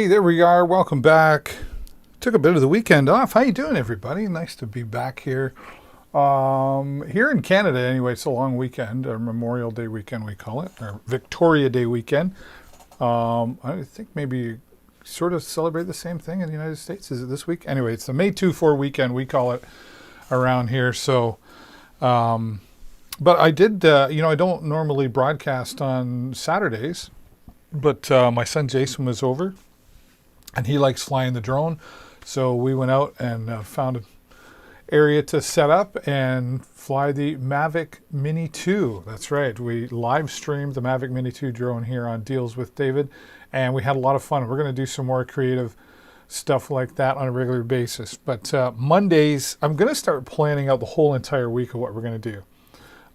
Hey, there we are. Welcome back. Took a bit of the weekend off. How you doing, everybody? Nice to be back here. Here in Canada, anyway, it's a long weekend, or Memorial Day weekend, we call it, or Victoria Day weekend. I think maybe sort of celebrate the same thing in the United States. Is it this week? Anyway, it's the May 2-4 weekend, we call it around here. So, but I did, I don't normally broadcast on Saturdays, but my son Jason was over, and he likes flying the drone. So we went out and found an area to set up and fly the Mavic Mini 2. That's right. We live streamed the Mavic Mini 2 drone here on Deals with David, and we had a lot of fun. We're going to do some more creative stuff like that on a regular basis. But Mondays, I'm going to start planning out the whole entire week of what we're going to do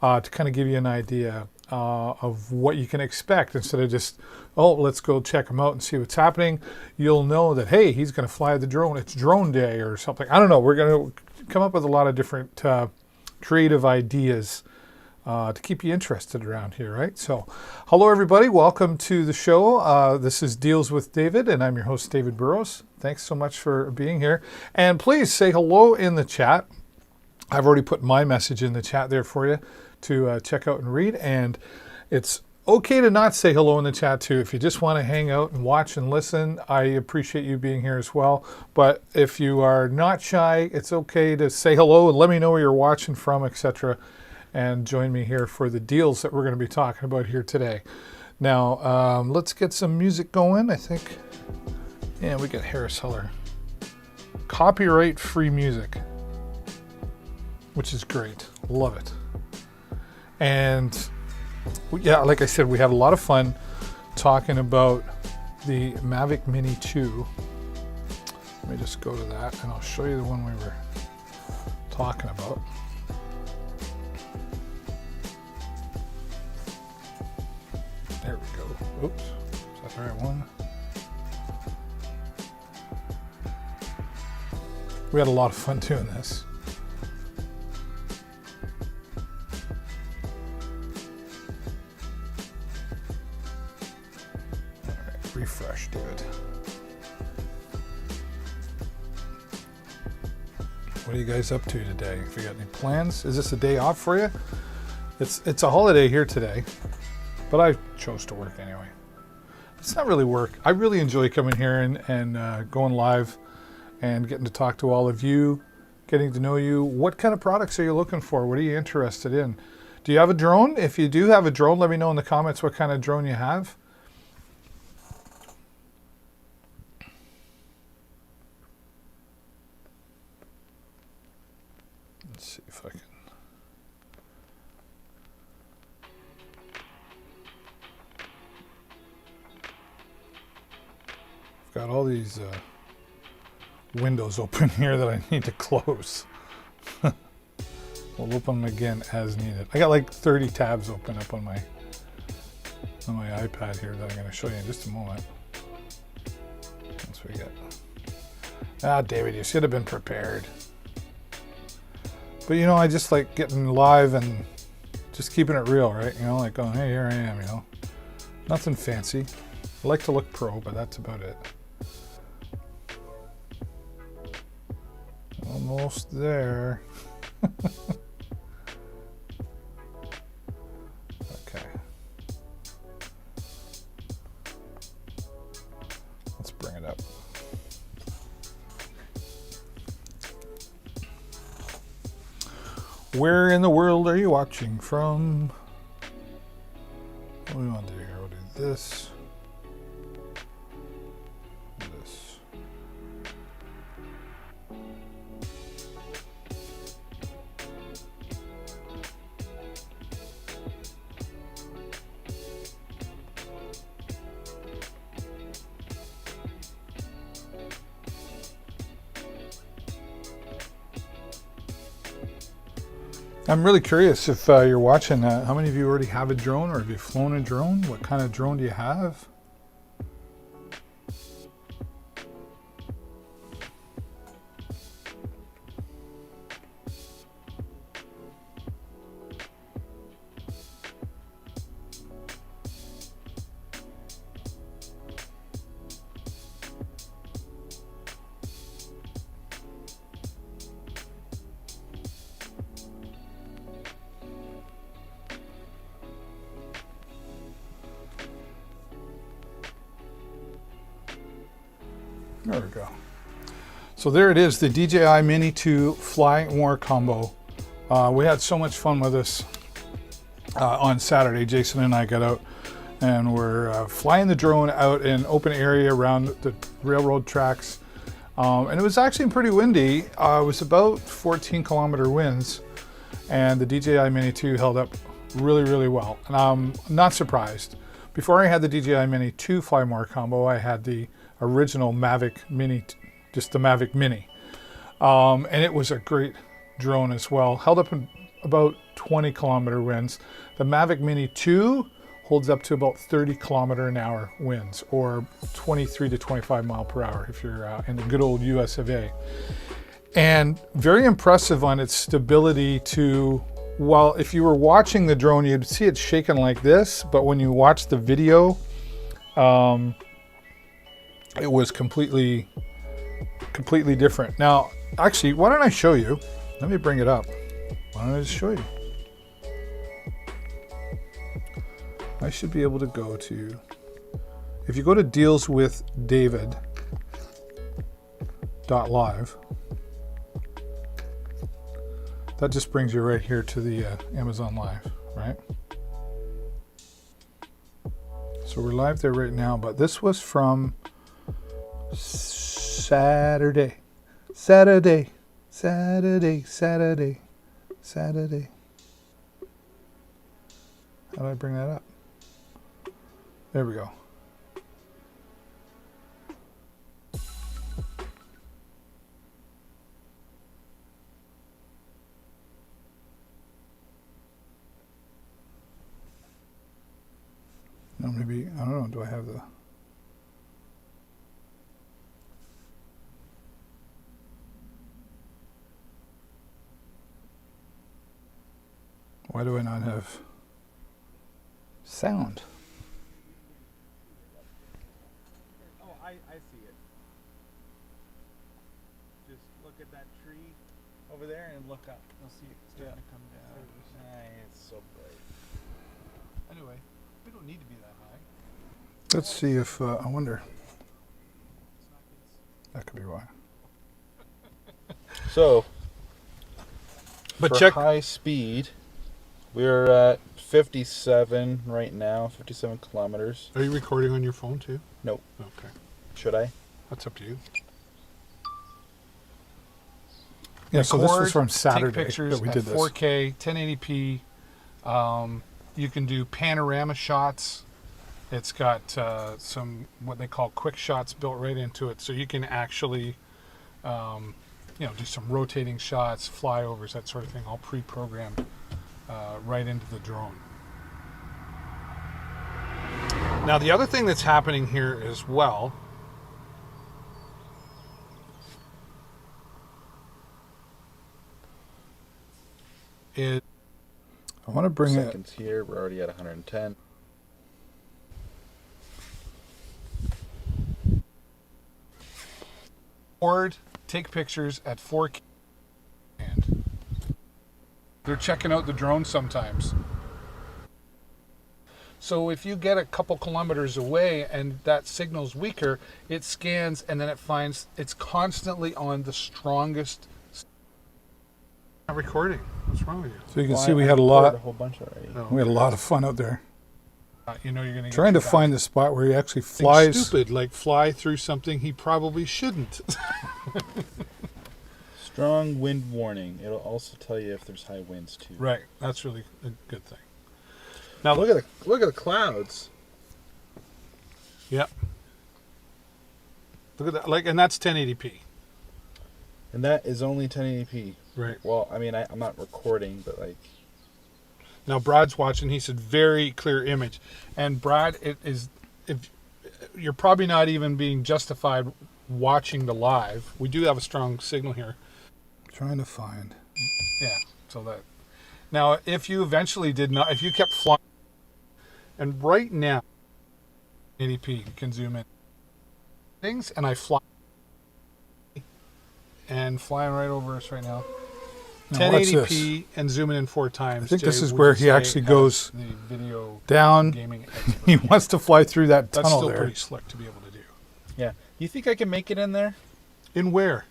to kind of give you an idea of what you can expect instead of just, oh, let's go check him out and see what's happening. You'll know that, hey, he's going to fly the drone. It's drone day or something. I don't know. We're going to come up with a lot of different creative ideas to keep you interested around here, right? So, hello, everybody. Welcome to the show. This is Deals with David, and I'm your host, David Burrows. Thanks so much for being here. And please say hello in the chat. I've already put my message in the chat there for you to check out and read. And it's okay to not say hello in the chat too. If you just want to hang out and watch and listen, I appreciate you being here as well. But if you are not shy, it's okay to say hello and let me know where you're watching from, etc. And join me here for the deals that we're going to be talking about here today. Now, let's get some music going. I think, yeah, we got Harris Heller. Copyright-free music, which is great. Love it. And yeah, like I said, we had a lot of fun talking about the Mavic Mini 2. Let me just go to that and I'll show you the one we were talking about. There we go. Oops, is that the right one? We had a lot of fun doing this. Refresh, David. What are you guys up to today? If you got any plans? Is this a day off for you? It's a holiday here today, but I chose to work anyway. It's not really work. I really enjoy coming here and going live and getting to talk to all of you, getting to know you. What kind of products are you looking for? What are you interested in? Do you have a drone? If you do have a drone, let me know in the comments what kind of drone you have. Let's see if I can. I've got all these windows open here that I need to close. We'll open them again as needed. I got like 30 tabs open up on my iPad here that I'm going to show you in just a moment. Once we get. Ah, David, you should have been prepared. But I just like getting live and just keeping it real, right? Like going, hey, here I am, Nothing fancy. I like to look pro, but that's about it. Almost there. Okay. Let's bring it up. Where in the world are you watching from? What do we want to do here? We'll do this. This. I'm really curious if you're watching, how many of you already have a drone, or have you flown a drone? What kind of drone do you have? There we go. So there it is, the DJI Mini 2 Fly More combo. We had so much fun with this on Saturday. Jason and I got out and we're flying the drone out in open area around the railroad tracks. And it was actually pretty windy. It was about 14-kilometer winds, and the DJI Mini 2 held up really, really well. And I'm not surprised. Before I had the DJI Mini 2 Fly More combo, I had the original Mavic Mini, just the Mavic Mini. And it was a great drone as well. Held up in about 20-kilometer winds. The Mavic Mini 2 holds up to about 30-kilometer-an-hour winds, or 23 to 25 mile per hour if you're in the good old US of A. And very impressive on its stability to, well, if you were watching the drone, you'd see it shaking like this, but when you watch the video, it was completely different. Now, actually, why don't I show you? Let me bring it up. Why don't I just show you? I should be able to go to, if you go to dealswithdavid.live, that just brings you right here to the Amazon Live, right? So we're live there right now, but this was from Saturday. How do I bring that up? There we go. Now maybe, I don't know, do I have the... Why do I not have sound? Oh, I see it. Just look at that tree over there and look up. You'll see it starting to come down. It's so bright. Anyway, we don't need to be that high. Let's see if, I wonder. That could be why. So, But for check high speed, we're at 57 right now, 57 kilometers. Are you recording on your phone too? Nope. Okay. Should I? That's up to you. Yeah, so this was Record, from Saturday take pictures that we at did this. 4K, 1080p. You can do panorama shots. It's got some what they call quick shots built right into it, so you can actually, do some rotating shots, flyovers, that sort of thing, all pre-programmed right into the drone. Now, the other thing that's happening here as well is I want to bring it. Seconds here. We're already at 110. record, take pictures at 4K. And they're checking out the drone sometimes. So if you get a couple kilometers away and that signal's weaker, it scans and then it finds it's constantly on the strongest. Not recording. What's wrong with you? So you can Well, see I we had a recorded lot. a whole bunch already. No. We had a lot of fun out there. You're going to Trying to find the spot where he actually flies. stupid, like fly through something he probably shouldn't. Strong wind warning. It'll also tell you if there's high winds too. Right. That's really a good thing. Now look at the clouds. Yep. Look at that. Like, and that's 1080p. And that is only 1080p. Right. Well, I mean, I'm not recording, but like. Now Brad's watching. He said very clear image, and Brad, it is. If you're probably not even being justified watching the live, we do have a strong signal here. Trying to find. Yeah. So that. Now, if you eventually did not, if you kept flying, and right now, 80p, you can zoom in things, and I fly, and flying right over us right now. Now, watch 1080p and zooming in 4 times. I think this Jay, is would where you he say actually has goes the video down. gaming expert. He wants to fly through that That's tunnel still there. pretty slick to be able to do. Yeah, You think I can make it in there? In where?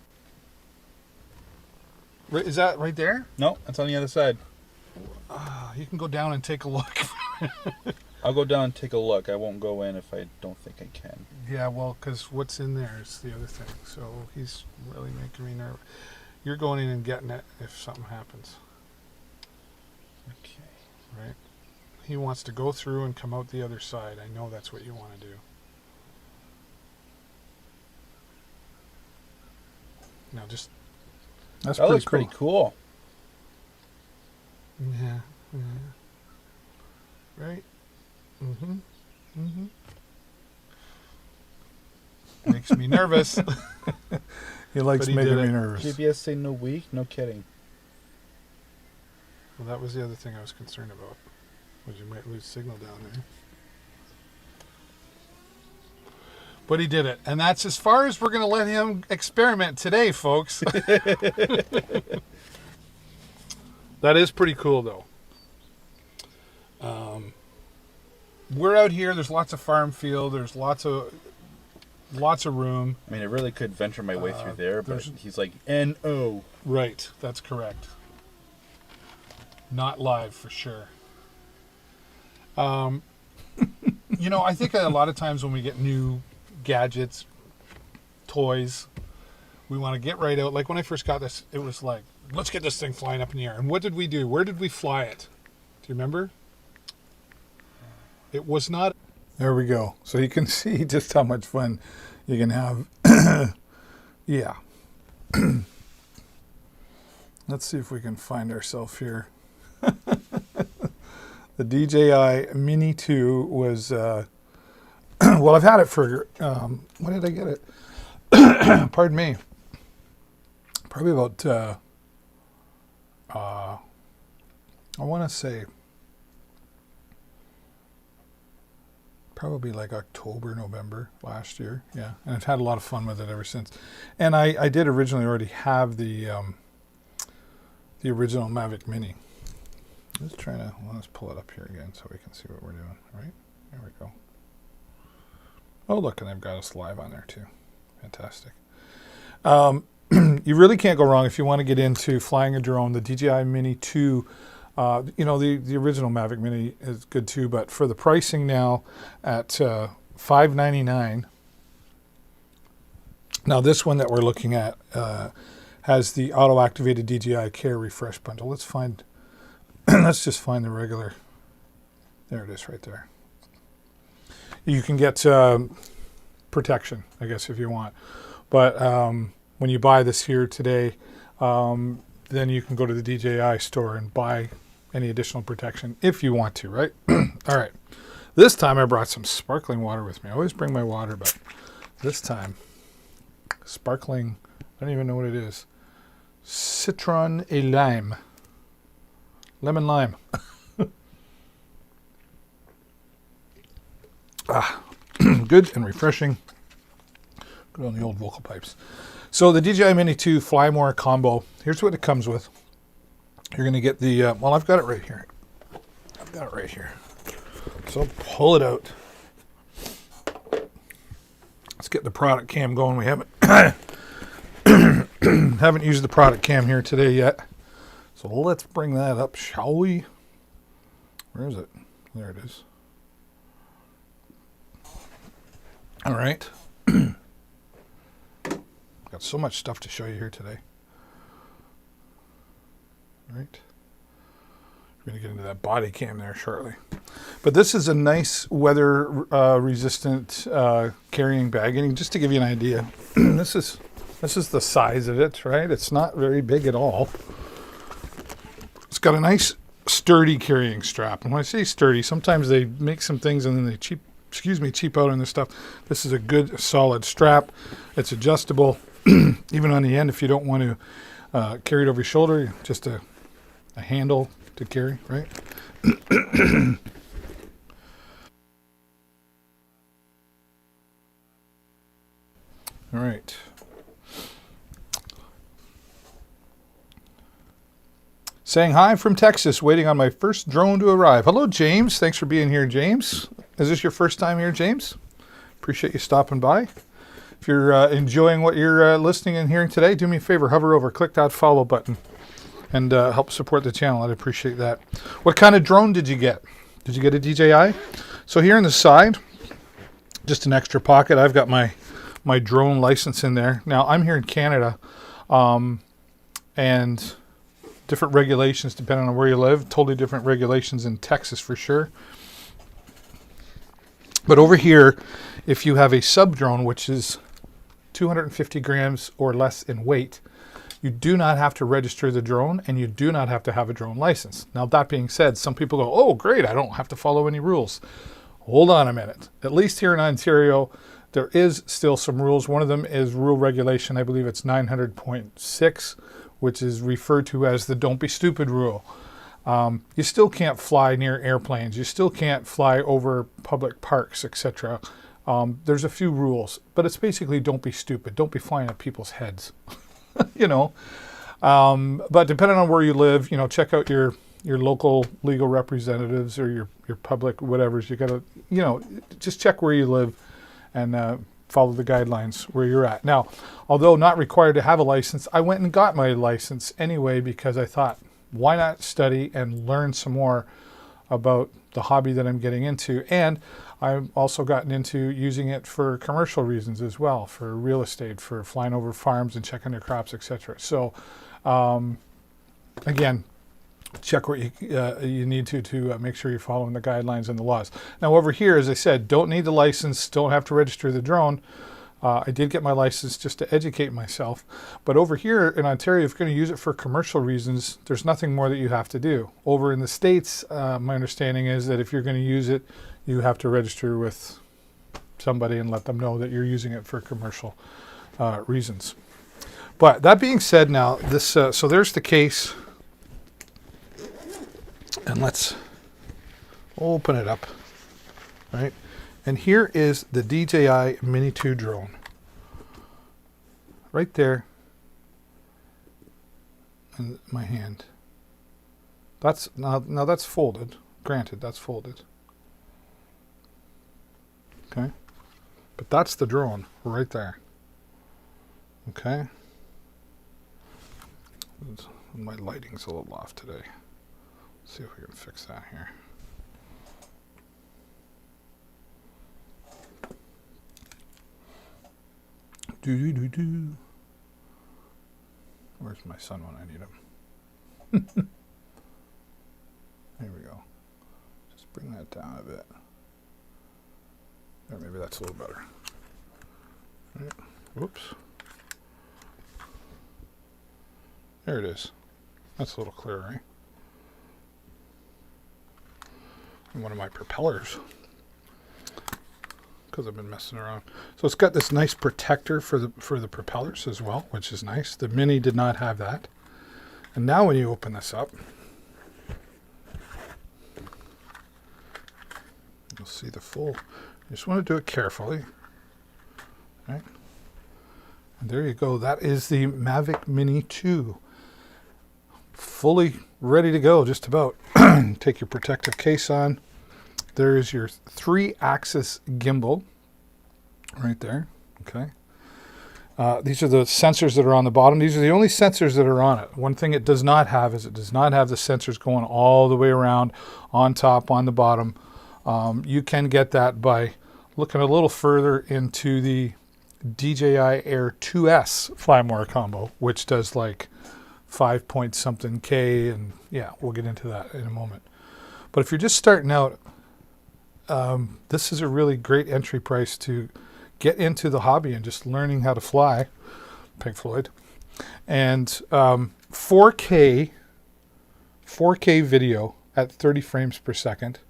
Is that right there? No, that's on the other side. You can go down and take a look. I'll go down and take a look. I won't go in if I don't think I can. Yeah, well, because what's in there is the other thing. So he's really making me nervous. You're going in and getting it if something happens, Okay. right? He wants to go through and come out the other side. I know that's what you want to do. Now just That's That looks pretty pretty cool. yeah, right. Makes me nervous. He likes But he making did me it. nervous. GPS say no weak? No kidding. Well, that was the other thing I was concerned about. Was you might lose signal down there. But he did it. And that's as far as we're going to let him experiment today, folks. That is pretty cool, though. We're out here. There's lots of farm field. There's lots of room. I mean, I really could venture my way through there, but there's- he's like, N-O. Right. That's correct. Not live for sure. I think a lot of times when we get new gadgets, toys, we want to get right out. Like when I first got this, it was like, let's get this thing flying up in the air. And what did we do? Where did we fly it? Do you remember? It was not. There we go. So you can see just how much fun you can have. Yeah. Let's see if we can find ourselves here. The DJI Mini 2 was, well, I've had it for, when did I get it? Pardon me. Probably about, I want to say, probably like October, November last year. Yeah. And I've had a lot of fun with it ever since. And I did originally already have the original Mavic Mini. Let's let's pull it up here again so we can see what we're doing. Right? There we go. Oh, look, and they've got us live on there too. Fantastic. You really can't go wrong if you want to get into flying a drone. The DJI Mini 2, the original Mavic Mini is good too, but for the pricing now at $599. Now this one that we're looking at has the auto-activated DJI Care Refresh bundle. Let's just find the regular. There it is right there. You can get protection, I guess, if you want. But when you buy this here today, then you can go to the DJI store and buy any additional protection if you want to, right? All right. This time I brought some sparkling water with me. I always bring my water, but this time, sparkling, I don't even know what it is. Citron et lime. Lemon lime. Good and refreshing. Good on the old vocal pipes. So the DJI Mini 2 Fly More combo. Here's what it comes with. You're going to get the, well, I've got it right here. So pull it out. Let's get the product cam going. We haven't haven't used the product cam here today yet. So let's bring that up, shall we? Where is it? There it is. All right. Got so much stuff to show you here today. All right. We're going to get into that body cam there shortly. But this is a nice weather resistant carrying bag. And just to give you an idea, this is the size of it, right? It's not very big at all. It's got a nice sturdy carrying strap. And when I say sturdy, sometimes they make some things and then they cheap out on this stuff. This is a good solid strap. It's adjustable even on the end if you don't want to carry it over your shoulder. Just a handle to carry, right? All right. Saying hi from Texas, waiting on my first drone to arrive. Hello, James. Thanks for being here, James. Is this your first time here, James? Appreciate you stopping by. If you're enjoying what you're listening and hearing today, do me a favor, hover over, click that follow button, and help support the channel. I'd appreciate that. What kind of drone did you get? Did you get a DJI? So here on the side, just an extra pocket, I've got my drone license in there. Now, I'm here in Canada, and different regulations depending on where you live. Totally different regulations in Texas for sure. But over here, if you have a sub drone, which is 250 grams or less in weight, you do not have to register the drone, and you do not have to have a drone license. Now, that being said, some people go, oh, great, I don't have to follow any rules. Hold on a minute. At least here in Ontario, there is still some rules. One of them is rule regulation. I believe it's 900.6, which is referred to as the don't be stupid rule. You still can't fly near airplanes. You still can't fly over public parks, etc. There's a few rules, but it's basically don't be stupid. Don't be flying at people's heads. You know, but depending on where you live, you know, check out your local legal representatives or your public whatever's. You got to, you know, just check where you live and follow the guidelines where you're at. Now, although not required to have a license, I went and got my license anyway because I thought, why not study and learn some more about the hobby that I'm getting into? And I've also gotten into using it for commercial reasons as well, for real estate, for flying over farms and checking their crops, etc. So, again, check what you need to make sure you're following the guidelines and the laws. Now, over here, as I said, don't need the license, don't have to register the drone. I did get my license just to educate myself. But over here in Ontario, if you're going to use it for commercial reasons, there's nothing more that you have to do. Over in the States, my understanding is that if you're going to use it, you have to register with somebody and let them know that you're using it for commercial reasons. But that being said, now this so there's the case, and let's open it up, right? And here is the DJI Mini 2 drone, right there in my hand. That's now that's folded. Granted, that's folded. Okay, but that's the drone right there. Okay, my lighting's a little off today. Let's see if we can fix that here. Do. Where's my son when I need him? There we go. Just bring that down a bit. Or maybe that's a little better. Right. Whoops. There it is. That's a little clearer, right? And one of my propellers, because I've been messing around. So it's got this nice protector for the propellers as well, which is nice. The Mini did not have that. And now when you open this up, you'll see the full. You just want to do it carefully. Right? And there you go. That is the Mavic Mini 2. Fully ready to go, just about. Take your protective case on. There is your 3-axis gimbal right there. Okay. These are the sensors that are on the bottom. These are the only sensors that are on it. One thing it does not have is it does not have the sensors going all the way around, on top, on the bottom. You can get that by looking a little further into the DJI Air 2S Fly More combo, which does like 5 point something K, and yeah, we'll get into that in a moment. But if you're just starting out, this is a really great entry price to get into the hobby and just learning how to fly. Pink Floyd. And 4K video at 30 frames per second,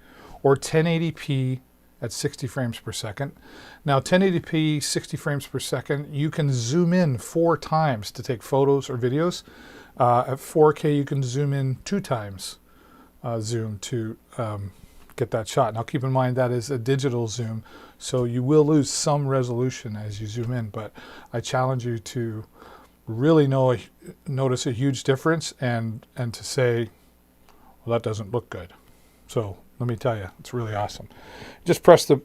or 1080p at 60 frames per second. Now 1080p 60 frames per second, you can zoom in 4 times to take photos or videos. At 4K you can zoom in 2 times zoom to get that shot. Now keep in mind that is a digital zoom, so you will lose some resolution as you zoom in, but I challenge you to really notice a huge difference and to say, well, that doesn't look good. So let me tell you, it's really awesome. Just press the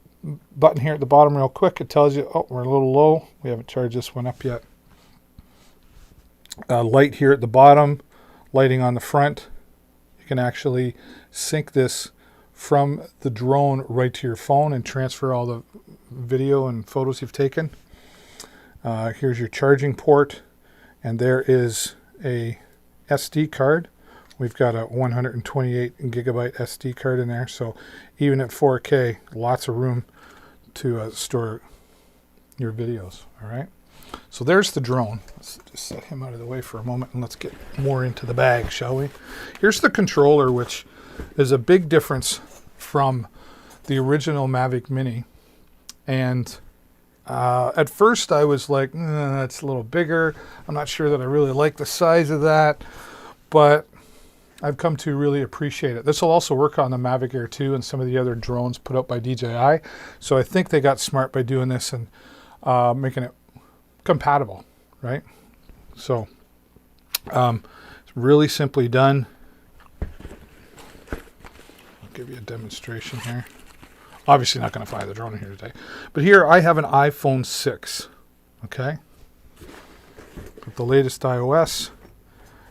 button here at the bottom real quick. It tells you, oh, we're a little low. We haven't charged this one up yet. Light here at the bottom, lighting on the front. You can actually sync this from the drone right to your phone and transfer all the video and photos you've taken. Here's your charging port, and there is a SD card. We've got a 128 gigabyte SD card in there, so even at 4K, lots of room to store your videos. All right, so there's the drone. Let's just set him out of the way for a moment, and let's get more into the bag, shall we? Here's the controller, which is a big difference from the original Mavic Mini. And at first I was like, that's a little bigger. I'm not sure that I really like the size of that, but I've come to really appreciate it. This will also work on the Mavic Air 2 and some of the other drones put out by DJI. So I think they got smart by doing this and making it compatible, right? So it's really simply done. I'll give you a demonstration here. Obviously not going to fly the drone here today. But here I have an iPhone 6, okay? With the latest iOS.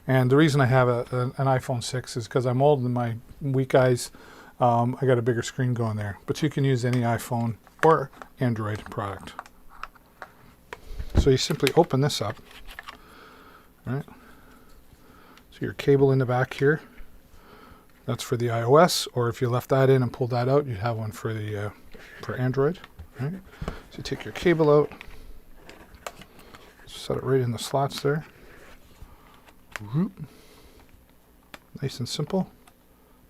And the reason I have an iPhone 6 is because I'm old and my weak eyes, I got a bigger screen going there. But you can use any iPhone or Android product. So you simply open this up, right? So your cable in the back here. That's for the iOS, or if you left that in and pulled that out, you'd have one for the for Android. Right? So you take your cable out, set it right in the slots there. Nice and simple.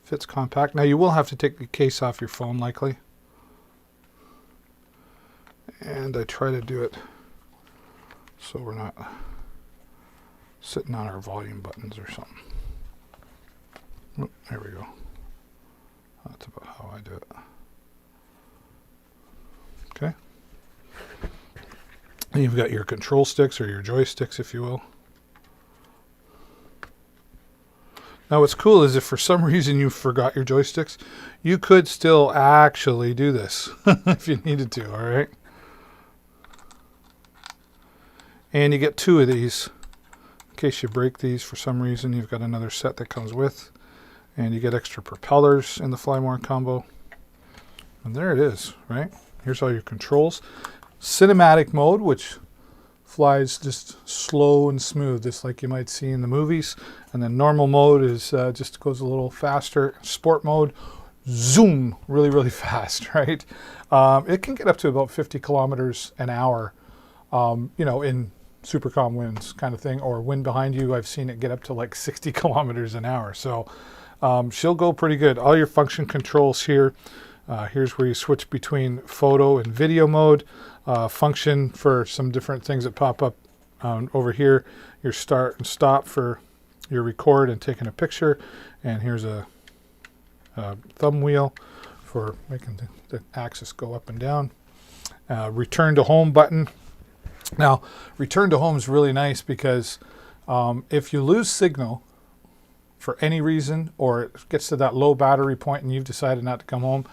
Fits compact. Now you will have to take the case off your phone, likely. And I try to do it so we're not sitting on our volume buttons or something. Oh, there we go. That's about how I do it. Okay. And you've got your control sticks or your joysticks, if you will. Now what's cool is if for some reason you forgot your joysticks, you could still actually do this if you needed to, all right? And you get two of these. In case you break these for some reason, you've got another set that comes with. And you get extra propellers in the Fly More combo. And there it is, right? Here's all your controls. Cinematic mode, which flies just slow and smooth, just like you might see in the movies. And then normal mode is just goes a little faster. Sport mode, zoom, really, really fast, right? It can get up to about 50 kilometers an hour, you know, in super calm winds kind of thing, or wind behind you. I've seen it get up to like 60 kilometers an hour. So she'll go pretty good. All your function controls here. Here's where you switch between photo and video mode. Function for some different things that pop up over here. Your start and stop for your record and taking a picture. And here's a thumb wheel for making the axis go up and down. Return to home button. Now, return to home is really nice because if you lose signal for any reason, or it gets to that low battery point and you've decided not to come home,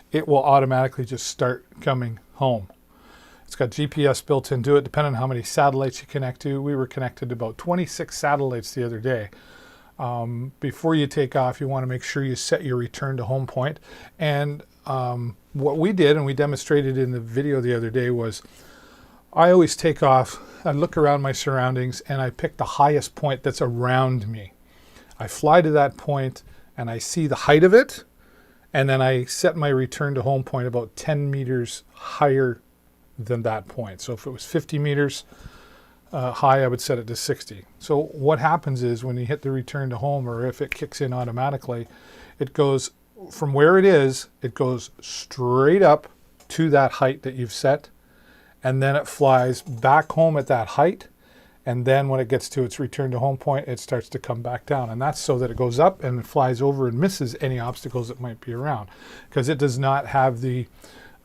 it will automatically just start coming home. It's got GPS built into it, depending on how many satellites you connect to. We were connected to about 26 satellites the other day. Before you take off, you want to make sure you set your return to home point. And what we did, and we demonstrated in the video the other day, was I always take off, I look around my surroundings, and I pick the highest point that's around me. I fly to that point and I see the height of it, and then I set my return to home point about 10 meters higher than that point. So if it was 50 meters high, I would set it to 60. So what happens is when you hit the return to home, or if it kicks in automatically, it goes from where it is, it goes straight up to that height that you've set, and then it flies back home at that height. And then when it gets to its return to home point, it starts to come back down. And that's so that it goes up and flies over and misses any obstacles that might be around. Because it does not have the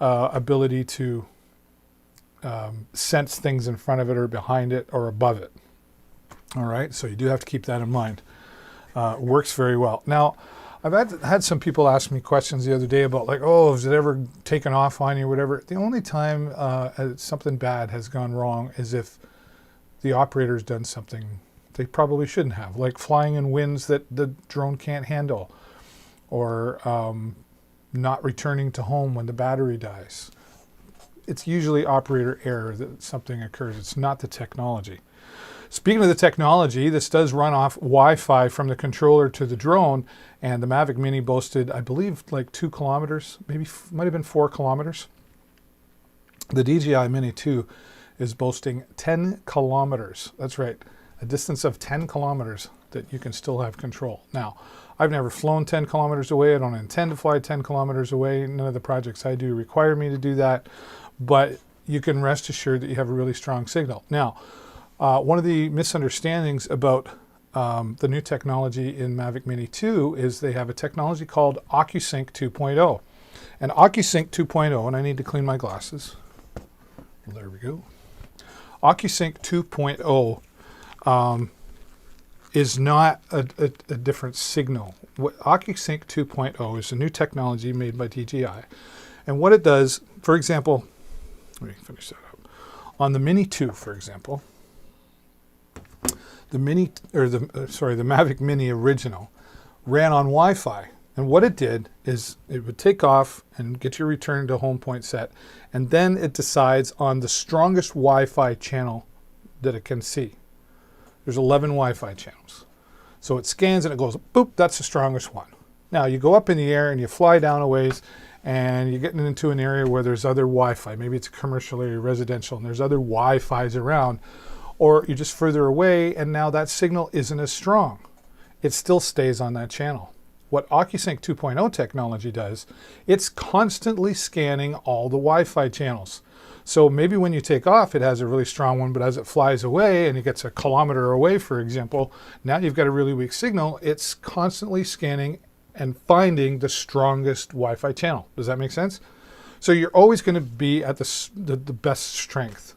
ability to sense things in front of it or behind it or above it. All right, so you do have to keep that in mind. Works very well. Now, I've had some people ask me questions the other day about like, oh, has it ever taken off on you or whatever. The only time something bad has gone wrong is if the operator's done something they probably shouldn't have, like flying in winds that the drone can't handle, or not returning to home when the battery dies. It's usually operator error that something occurs. It's not the technology. Speaking of the technology, this does run off Wi-Fi from the controller to the drone, and the Mavic Mini boasted, I believe, like 2 kilometers, maybe might have been 4 kilometers. The DJI Mini 2 is boasting 10 kilometers. That's right, a distance of 10 kilometers that you can still have control. Now, I've never flown 10 kilometers away. I don't intend to fly 10 kilometers away. None of the projects I do require me to do that, but you can rest assured that you have a really strong signal. Now, one of the misunderstandings about the new technology in Mavic Mini 2 is they have a technology called OcuSync 2.0. And OcuSync 2.0, and I need to clean my glasses. There we go. OcuSync 2.0 is not a different signal. What OcuSync 2.0 is a new technology made by DJI. And what it does, for example, let me finish that up. On the Mini 2, for example, the Mavic Mini original ran on Wi-Fi. And what it did is it would take off and get your return to home point set, and then it decides on the strongest Wi-Fi channel that it can see. There's 11 Wi-Fi channels. So it scans and it goes, boop, that's the strongest one. Now you go up in the air and you fly down a ways and you're getting into an area where there's other Wi-Fi. Maybe it's a commercial area, residential, and there's other Wi-Fis around. Or you're just further away and now that signal isn't as strong. It still stays on that channel. What OcuSync 2.0 technology does, it's constantly scanning all the Wi-Fi channels. So maybe when you take off, it has a really strong one, but as it flies away and it gets a kilometer away, for example, now you've got a really weak signal. It's constantly scanning and finding the strongest Wi-Fi channel. Does that make sense? So you're always going to be at the best strength.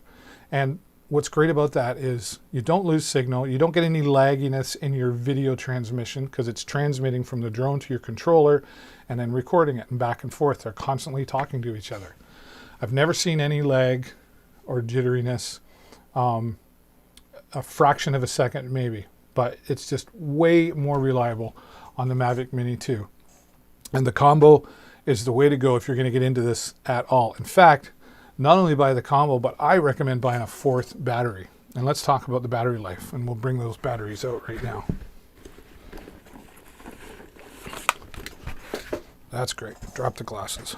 And what's great about that is you don't lose signal. You don't get any lagginess in your video transmission because it's transmitting from the drone to your controller and then recording it and back and forth. They're constantly talking to each other. I've never seen any lag or jitteriness, a fraction of a second maybe, but it's just way more reliable on the Mavic Mini 2. And the combo is the way to go if you're going to get into this at all. In fact, not only buy the combo, but I recommend buying a 4th battery. And let's talk about the battery life, and we'll bring those batteries out right now. That's great. Drop the glasses.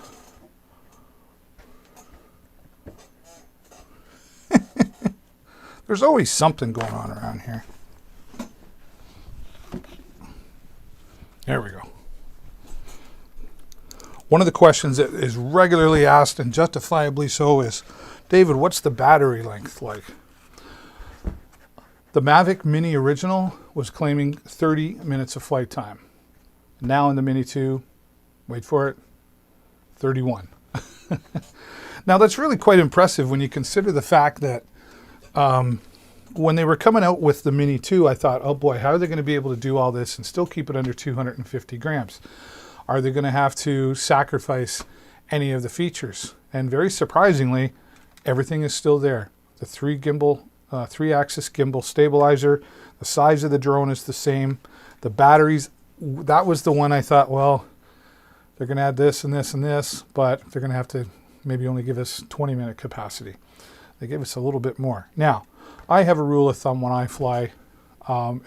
There's always something going on around here. There we go. One of the questions that is regularly asked, and justifiably so, is, David, what's the battery length like? The Mavic Mini original was claiming 30 minutes of flight time. Now in the Mini 2, wait for it, 31. Now that's really quite impressive when you consider the fact that when they were coming out with the Mini 2, I thought, oh boy, how are they going to be able to do all this and still keep it under 250 grams? Are they going to have to sacrifice any of the features? And very surprisingly, everything is still there. The 3-axis gimbal stabilizer, the size of the drone is the same. The batteries, that was the one I thought, well, they're going to add this and this and this, but they're going to have to maybe only give us 20-minute capacity. They gave us a little bit more. Now, I have a rule of thumb when I fly.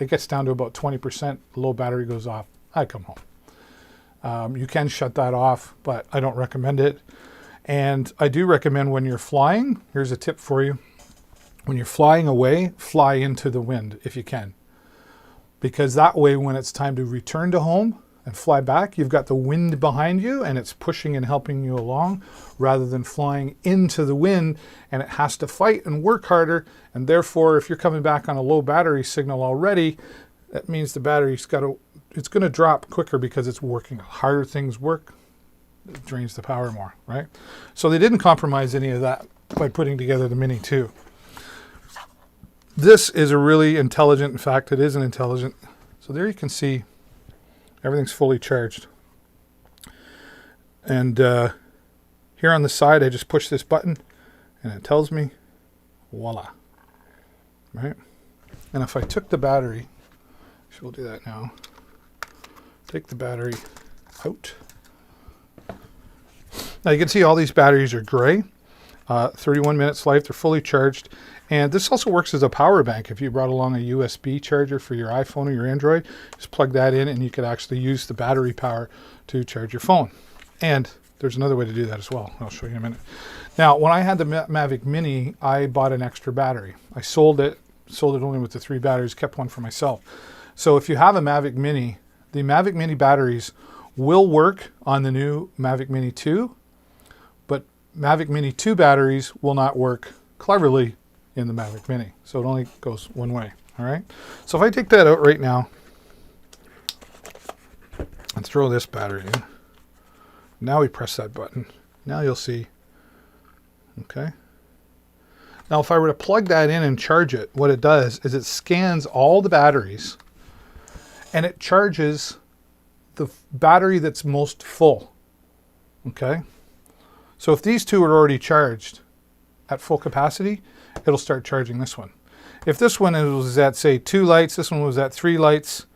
It gets down to about 20%, low battery goes off, I come home. You can shut that off, but I don't recommend it. And I do recommend when you're flying, here's a tip for you. When you're flying away, fly into the wind if you can. Because that way, when it's time to return to home and fly back, you've got the wind behind you and it's pushing and helping you along rather than flying into the wind and it has to fight and work harder. And therefore, if you're coming back on a low battery signal already, that means the battery's it's going to drop quicker because it's working. Harder things work, it drains the power more, right? So they didn't compromise any of that by putting together the Mini 2. This is a really intelligent, in fact, it is an intelligent. So there you can see Everything's fully charged. And here on the side, I just push this button and it tells me, voila. Right? And if I took the battery, so we'll do that now. Take the battery out. Now you can see all these batteries are gray. 31 minutes life, they're fully charged. And this also works as a power bank. If you brought along a USB charger for your iPhone or your Android, just plug that in and you could actually use the battery power to charge your phone. And there's another way to do that as well. I'll show you in a minute. Now, when I had the Mavic Mini, I bought an extra battery. I sold it only with the 3 batteries, kept one for myself. So if you have a Mavic Mini, the Mavic Mini batteries will work on the new Mavic Mini 2, but Mavic Mini 2 batteries will not work cleverly in the Mavic Mini. So it only goes one way, all right? So if I take that out right now and throw this battery in, now we press that button. Now you'll see, okay? Now if I were to plug that in and charge it, what it does is it scans all the batteries and it charges the battery that's most full, okay? So if these two are already charged at full capacity, it'll start charging this one. If this one was at, say, 2 lights, this one was at 3 lights,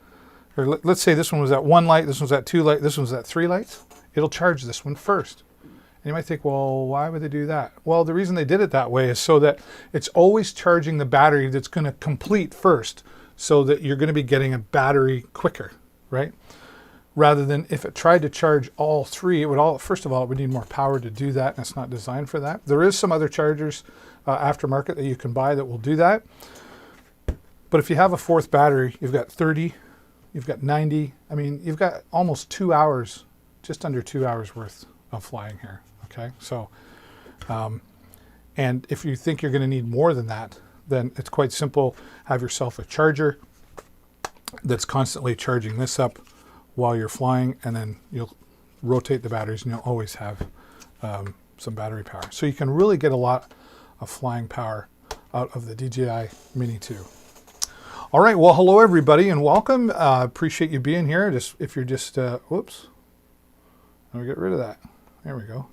or let's say this one was at 1 light, this one's at 2 lights, this one's at 3 lights, it'll charge this one first. And you might think, well, why would they do that? Well, the reason they did it that way is so that it's always charging the battery that's going to complete first, so that you're going to be getting a battery quicker, right? Rather than if it tried to charge all 3, it would first of all, it would need more power to do that, and it's not designed for that. There is some other chargers aftermarket that you can buy that will do that. But if you have a 4th battery, you've got 30, you've got 90. I mean, you've got almost 2 hours, just under 2 hours worth of flying here, okay? So, and if you think you're going to need more than that, then it's quite simple. Have yourself a charger that's constantly charging this up while you're flying, and then you'll rotate the batteries and you'll always have some battery power. So you can really get a lot of flying power out of the DJI Mini 2. All right, well, hello everybody and welcome. Appreciate you being here. If you're just, whoops, let me get rid of that. There we go.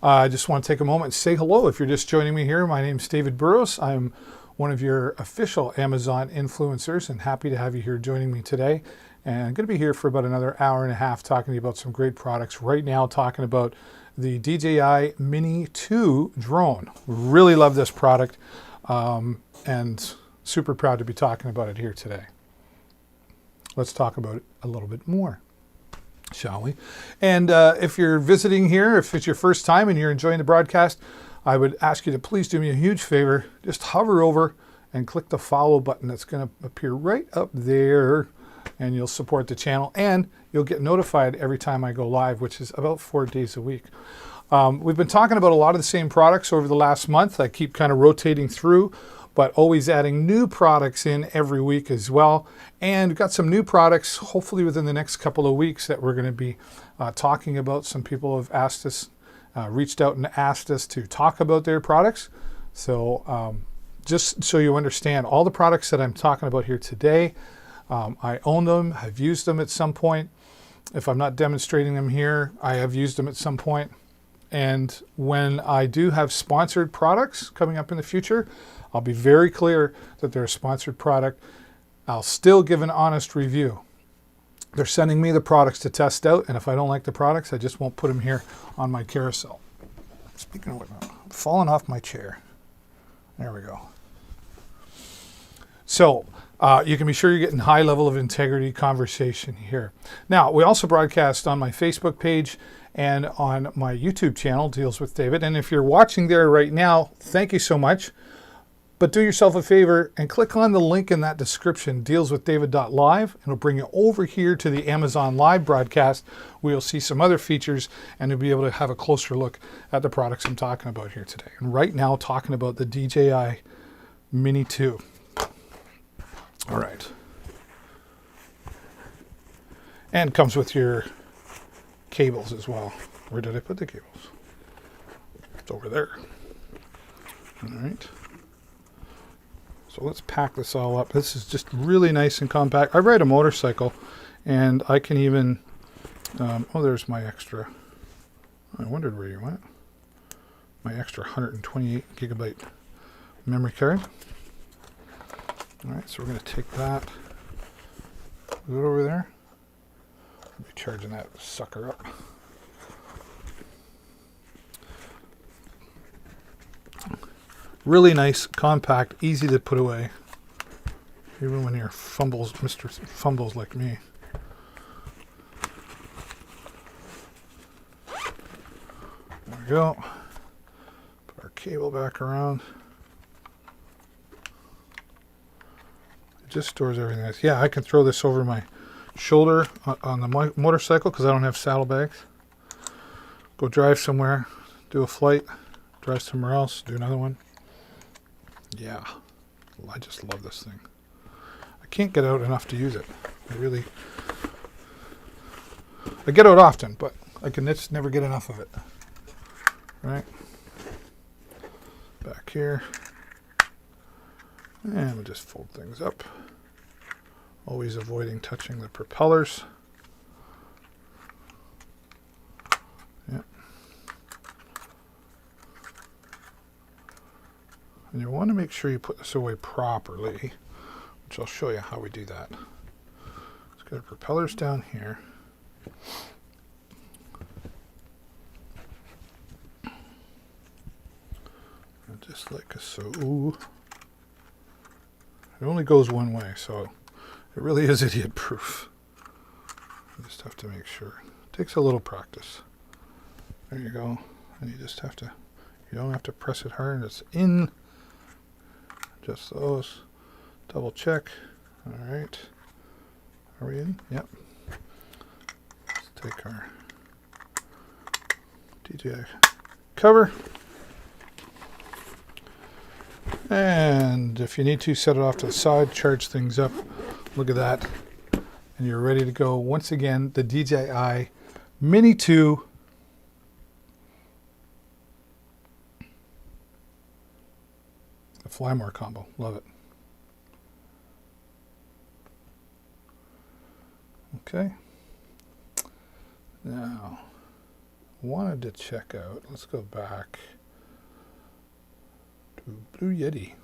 I just want to take a moment and say hello. If you're just joining me here, my name's David Burrows. I'm one of your official Amazon influencers and happy to have you here joining me today. And I'm going to be here for about another hour and a half talking to you about some great products. Right now, talking about the DJI Mini 2 drone. Really love this product and super proud to be talking about it here today. Let's talk about it a little bit more, shall we? And if you're visiting here, if it's your first time and you're enjoying the broadcast, I would ask you to please do me a huge favor. Just hover over and click the follow button that's going to appear right up there, and you'll support the channel and you'll get notified every time I go live, which is about 4 days a week. We've been talking about a lot of the same products over the last month. I keep kind of rotating through, but always adding new products in every week as well. And we've got some new products, hopefully within the next couple of weeks, that we're going to be talking about. Some people have asked us, reached out and asked us to talk about their products. So just so you understand, all the products that I'm talking about here today, I own them, I've used them at some point. If I'm not demonstrating them here, I have used them at some point. And when I do have sponsored products coming up in the future, I'll be very clear that they're a sponsored product. I'll still give an honest review. They're sending me the products to test out, and if I don't like the products, I just won't put them here on my carousel. Speaking of what, I'm falling off my chair. There we go. So you can be sure you're getting high level of integrity conversation here. Now, we also broadcast on my Facebook page and on my YouTube channel, Deals with David. And if you're watching there right now, thank you so much. But do yourself a favor and click on the link in that description, dealswithdavid.live, and it'll bring you over here to the Amazon Live broadcast, where you'll see some other features and you'll be able to have a closer look at the products I'm talking about here today. And right now, talking about the DJI Mini 2. All right. And comes with your cables as well. Where did I put the cables? It's over there. All right. So let's pack this all up. This is just really nice and compact. I ride a motorcycle, And I can even, oh, there's my extra, I wondered where you went. My extra 128 gigabyte memory card. All right, so we're going to take that, put it over there. I'll be charging that sucker up. Really nice, compact, easy to put away. Even when you're Mr. Fumbles like me. There we go. Put our cable back around. It just stores everything nice. Yeah, I can throw this over my shoulder on the motorcycle because I don't have saddlebags. Go drive somewhere, do a flight, drive somewhere else, do another one. Yeah, I just love this thing. I can't get out enough to use it. I get out often, but I can just never get enough of it. Right? Back here. And we'll just fold things up. Always avoiding touching the propellers. Yep. And you want to make sure you put this away properly, which I'll show you how we do that. Let's get our propellers down here. And just like so. It only goes one way, so it really is idiot proof. You just have to make sure. It takes a little practice. There you go. And you just have to, you don't have to press it hard. It's in. Just those. Double check. All right. Are we in? Yep. Let's take our DJI cover. And if you need to, set it off to the side, charge things up. Look at that. And you're ready to go. Once again, the DJI Mini 2. The Fly More combo. Love it. Okay. Now, wanted to check out, let's go back to Blue Yeti.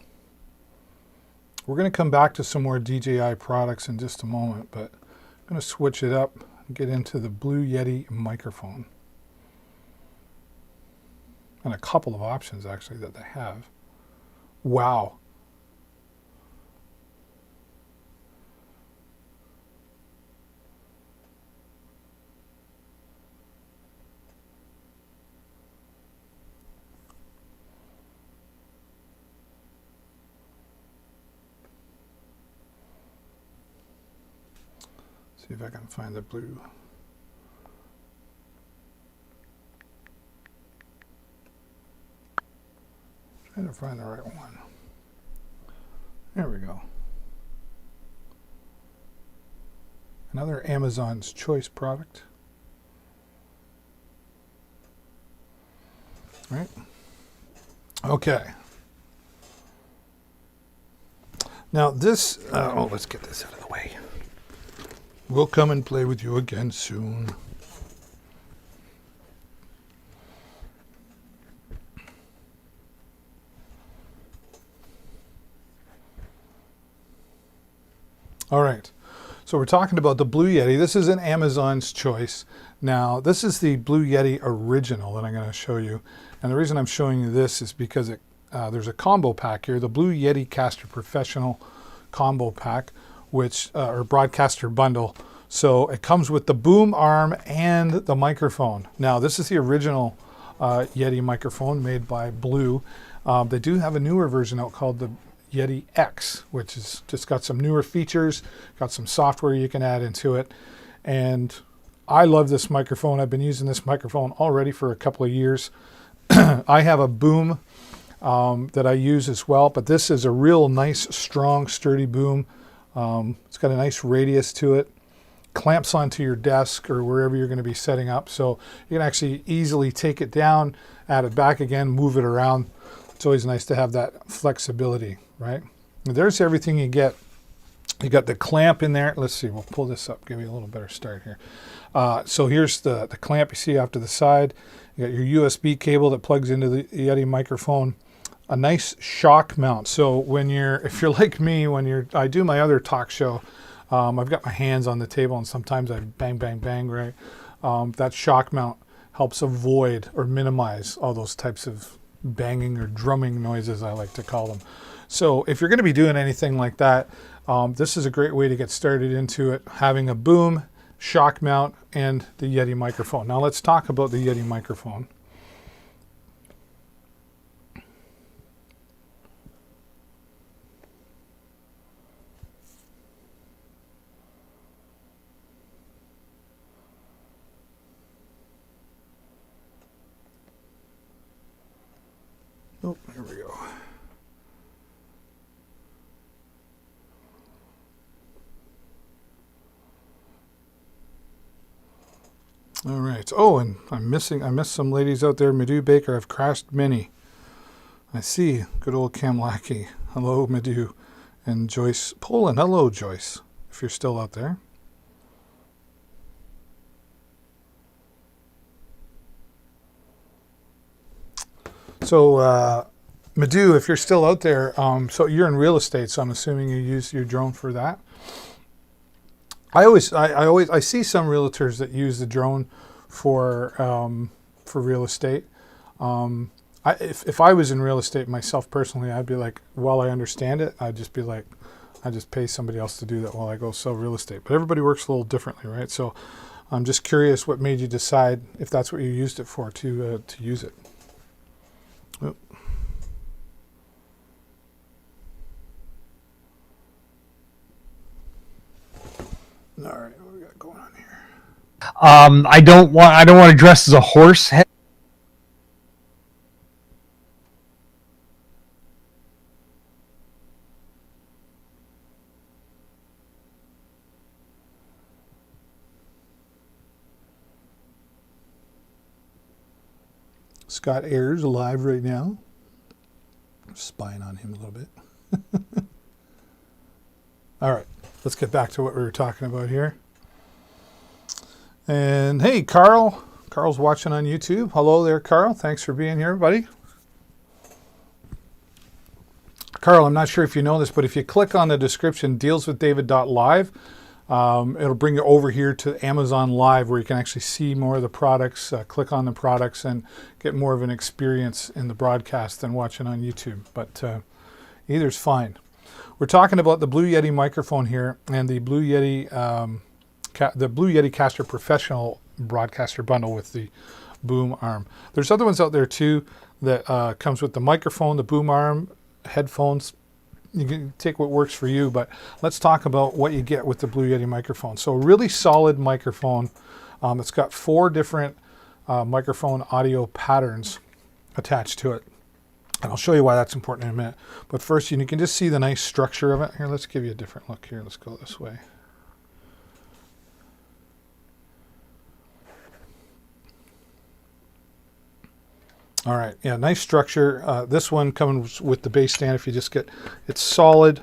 We're going to come back to some more DJI products in just a moment, but I'm going to switch it up and get into the Blue Yeti microphone. And a couple of options actually that they have. Wow. See if I can find the blue. Trying to find the right one. There we go. Another Amazon's Choice product. Right? Okay. Now this, let's get this out of the way. We'll come and play with you again soon. All right, so we're talking about the Blue Yeti. This is an Amazon's Choice. Now, this is the Blue Yeti original that I'm going to show you. And the reason I'm showing you this is because there's a combo pack here, the Blue Yeti Caster Professional combo pack, which or broadcaster bundle. So it comes with the boom arm and the microphone. Now, this is the original Yeti microphone made by Blue. They do have a newer version out called the Yeti X, which is just got some newer features, got some software you can add into it. And I love this microphone. I've been using this microphone already for a couple of years. I have a boom that I use as well, but this is a real nice, strong, sturdy boom. It's got a nice radius to it. Clamps onto your desk or wherever you're going to be setting up. So you can actually easily take it down, add it back again, move it around. It's always nice to have that flexibility, right? And there's everything you get You got the clamp in there. Let's see, we'll pull this up, give you a little better start here. So here's the clamp you see off to the side. You got your USB cable that plugs into the Yeti microphone. A nice shock mount. So if you're like me, I do my other talk show, I've got my hands on the table and sometimes I bang, bang, bang, right? That shock mount helps avoid or minimize all those types of banging or drumming noises, I like to call them. So if you're going to be doing anything like that, this is a great way to get started into it, having a boom, shock mount, and the Yeti microphone. Now let's talk about the Yeti microphone. Oh, here we go. All right. Oh, and I missed some ladies out there. Madhu Baker, I've crashed Mini. I see. Good old Cam Lackey. Hello, Madhu. And Joyce Poland. Hello, Joyce, if you're still out there. So, Madhu, if you're still out there, so you're in real estate, so I'm assuming you use your drone for that. I see some realtors that use the drone for real estate. If I was in real estate myself personally, I'd be like, while I understand it, I'd just be like, I just pay somebody else to do that while I go sell real estate. But everybody works a little differently, right? So I'm just curious what made you decide, if that's what you used it for, to use it. Oop. All right, what we got going on here? I don't want to dress as a horse. Scott Ayers live right now. I'm spying on him a little bit. All right, let's get back to what we were talking about here. And hey, Carl. Carl's watching on YouTube. Hello there, Carl. Thanks for being here, buddy. Carl, I'm not sure if you know this, but if you click on the description, dealswithdavid.live, it'll bring you over here to Amazon Live, where you can actually see more of the products, click on the products, and get more of an experience in the broadcast than watching on YouTube. But either's fine. We're talking about the Blue Yeti microphone here, and the Blue Yeti Caster Professional Broadcaster Bundle with the boom arm. There's other ones out there too that comes with the microphone, the boom arm, headphones. You can take what works for you, but let's talk about what you get with the Blue Yeti microphone. So a really solid microphone. It's got 4 different microphone audio patterns attached to it. And I'll show you why that's important in a minute. But first, you can just see the nice structure of it. Here, let's give you a different look here. Let's go this way. All right, yeah, nice structure. This one comes with the base stand. If you just get, it's solid,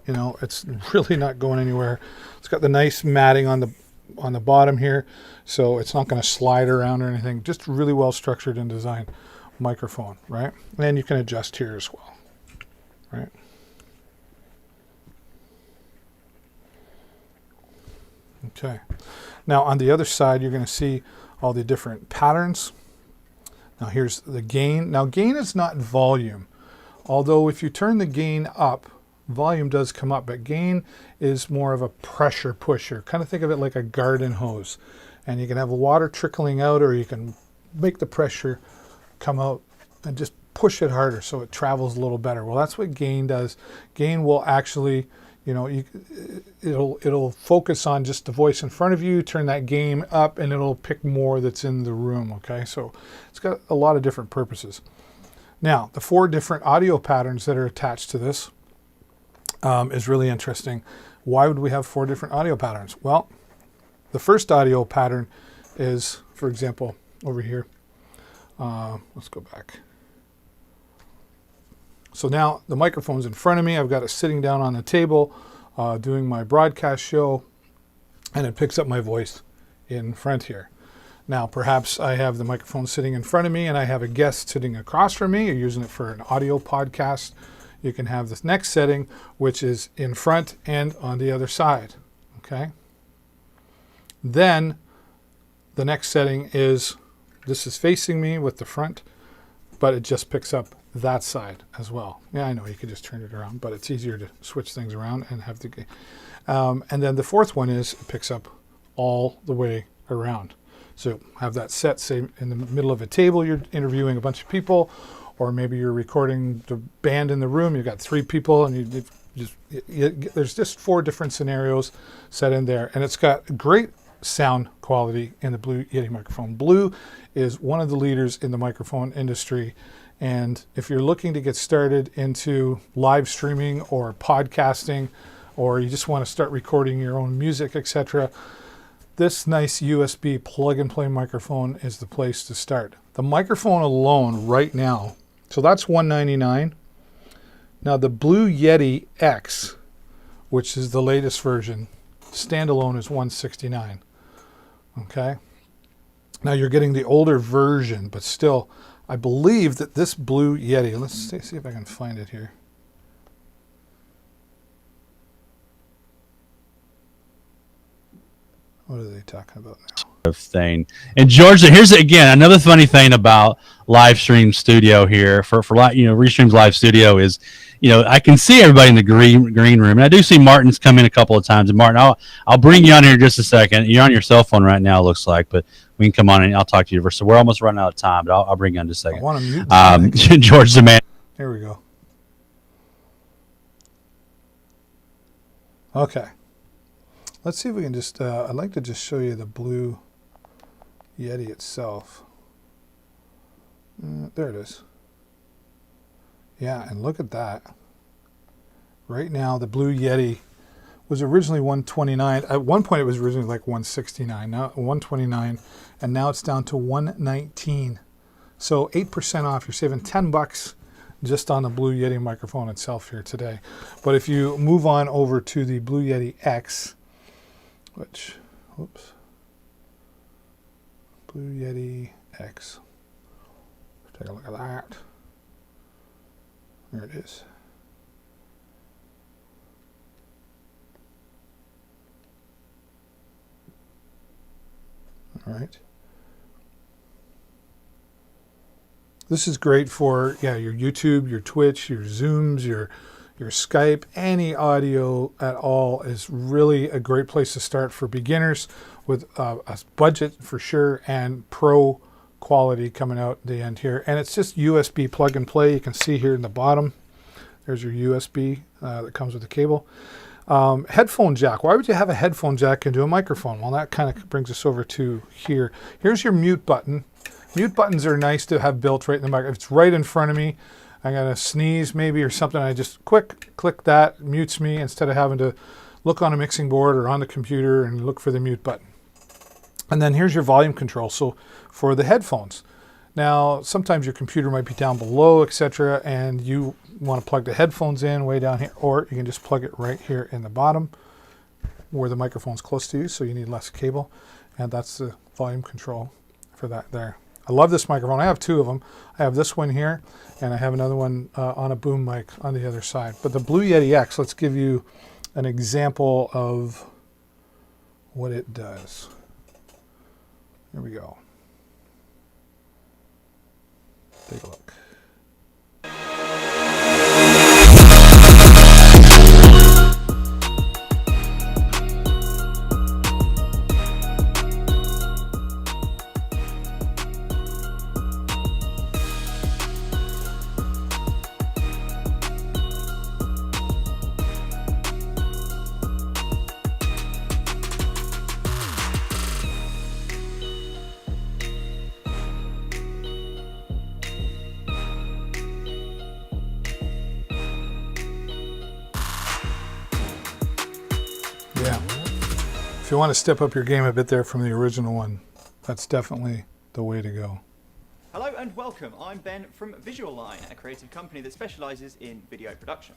you know, it's really not going anywhere. It's got the nice matting on the bottom here, so it's not going to slide around or anything. Just really well structured and designed microphone, right? And you can adjust here as well, right? Okay. Now on the other side, you're going to see all the different patterns. Now here's the gain. Now gain is not volume, although if you turn the gain up, volume does come up, but gain is more of a pressure pusher. Kind of think of it like a garden hose, and you can have water trickling out, or you can make the pressure come out and just push it harder so it travels a little better. Well, that's what gain does. Gain will actually, you know, it'll focus on just the voice in front of you, turn that gain up, and it'll pick more that's in the room, okay? So it's got a lot of different purposes. Now, the 4 different audio patterns that are attached to this is really interesting. Why would we have 4 different audio patterns? Well, the first audio pattern is, for example, over here. Let's go back. So now the microphone's in front of me. I've got it sitting down on the table. doing my broadcast show, and it picks up my voice in front here. Now, perhaps I have the microphone sitting in front of me and I have a guest sitting across from me. You're using it for an audio podcast. You can have this next setting, which is in front and on the other side. Okay. Then the next setting is, this is facing me with the front, but it just picks up that side as well. Yeah, I know you could just turn it around, but it's easier to switch things around and have the. And then the fourth one is it picks up all the way around. So have that set, say, in the middle of a table, you're interviewing a bunch of people, or maybe you're recording the band in the room, you've got 3 people, and there's just 4 different scenarios set in there. And it's got great sound quality in the Blue Yeti microphone. Blue is one of the leaders in the microphone industry. And if you're looking to get started into live streaming or podcasting, or you just want to start recording your own music, etc., this nice USB plug-and-play microphone is the place to start. The microphone alone right now, so that's $199. Now the Blue Yeti X, which is the latest version, standalone is $169. Okay. Now you're getting the older version, but still, I believe that this Blue Yeti, let's see if I can find it here. What are they talking about now? Thing. And George, here's again another funny thing about live stream studio here for Restream's live studio is, I can see everybody in the green room, and I do see Martin's come in a couple of times. And Martin, I'll bring you on here in just a second. You're on your cell phone right now, it looks like, but we can come on and I'll talk to you. So we're almost running out of time, but I'll bring you on in just a second. I want to mute George the man. There we go. Okay. Let's see if we can just, I'd like to just show you the Blue Yeti itself. There it is. Yeah, and look at that. Right now, the Blue Yeti was originally $129. At one point, it was originally like $169. Now $129, and now it's down to $119. So 8% off. You're saving $10 just on the Blue Yeti microphone itself here today. But if you move on over to the Blue Yeti X, which, whoops, Blue Yeti X. Take a look at that. There it is. All right. This is great for, your YouTube, your Twitch, your Zooms, your Skype, any audio at all is really a great place to start for beginners with a budget for sure and pro quality coming out the end here. And it's just USB plug and play. You can see here in the bottom, there's your USB that comes with the cable. Headphone jack. Why would you have a headphone jack into a microphone? Well, that kind of brings us over to here. Here's your mute button. Mute buttons are nice to have built right in the microphone. It's right in front of me. I got to sneeze maybe or something. I just click that, mutes me instead of having to look on a mixing board or on the computer and look for the mute button. And then here's your volume control. So for the headphones. Now, sometimes your computer might be down below, etc., and you want to plug the headphones in way down here, or you can just plug it right here in the bottom where the microphone's close to you, so you need less cable. And that's the volume control for that there. I love this microphone. I have 2 of them. I have this one here, and I have another one on a boom mic on the other side. But the Blue Yeti X, let's give you an example of what it does. Here we go. Take a look. Yeah. If you want to step up your game a bit there from the original one, that's definitely the way to go. Hello and welcome. I'm Ben from Visual Line, a creative company that specializes in video production.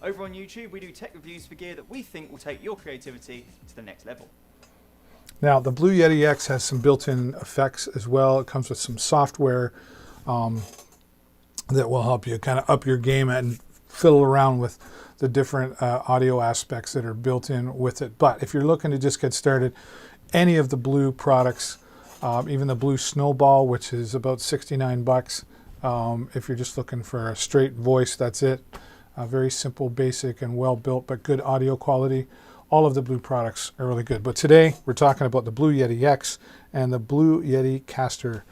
Over on YouTube, we do tech reviews for gear that we think will take your creativity to the next level. Now, the Blue Yeti X has some built-in effects as well. It comes with some software that will help you kind of up your game and fiddle around with the different audio aspects that are built in with it. But if you're looking to just get started, any of the Blue products, even the Blue Snowball, which is about 69 bucks. If you're just looking for a straight voice, that's it. Very simple, basic, and well built, but good audio quality. All of the Blue products are really good. But today we're talking about the Blue Yeti X and the Blue Yeti Caster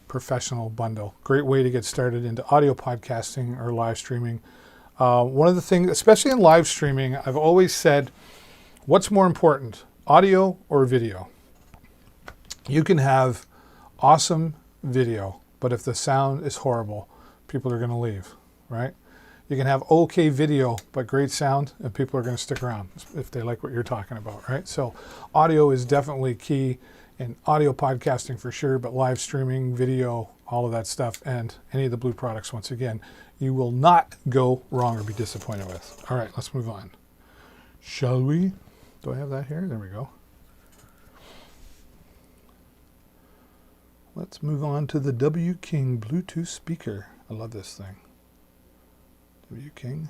Professional Bundle. Great way to get started into audio podcasting or live streaming. One of the things, especially in live streaming, I've always said, what's more important, audio or video? You can have awesome video, but if the sound is horrible, people are going to leave, right? You can have okay video, but great sound, and people are going to stick around if they like what you're talking about, right? So audio is definitely key in audio podcasting for sure, but live streaming, video, all of that stuff, and any of the Blue products, once again, you will not go wrong or be disappointed with. All right, let's move on. Shall we? Do I have that here? There we go. Let's move on to the W King Bluetooth speaker. I love this thing. W King.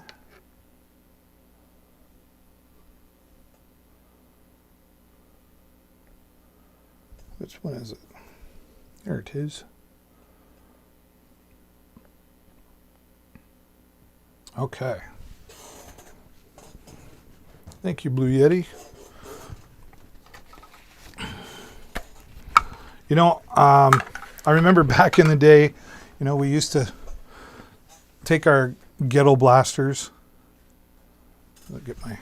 Which one is it? There it is. Okay. Thank you, Blue Yeti. You know, I remember back in the day, you know, we used to take our ghetto blasters. I'll get my...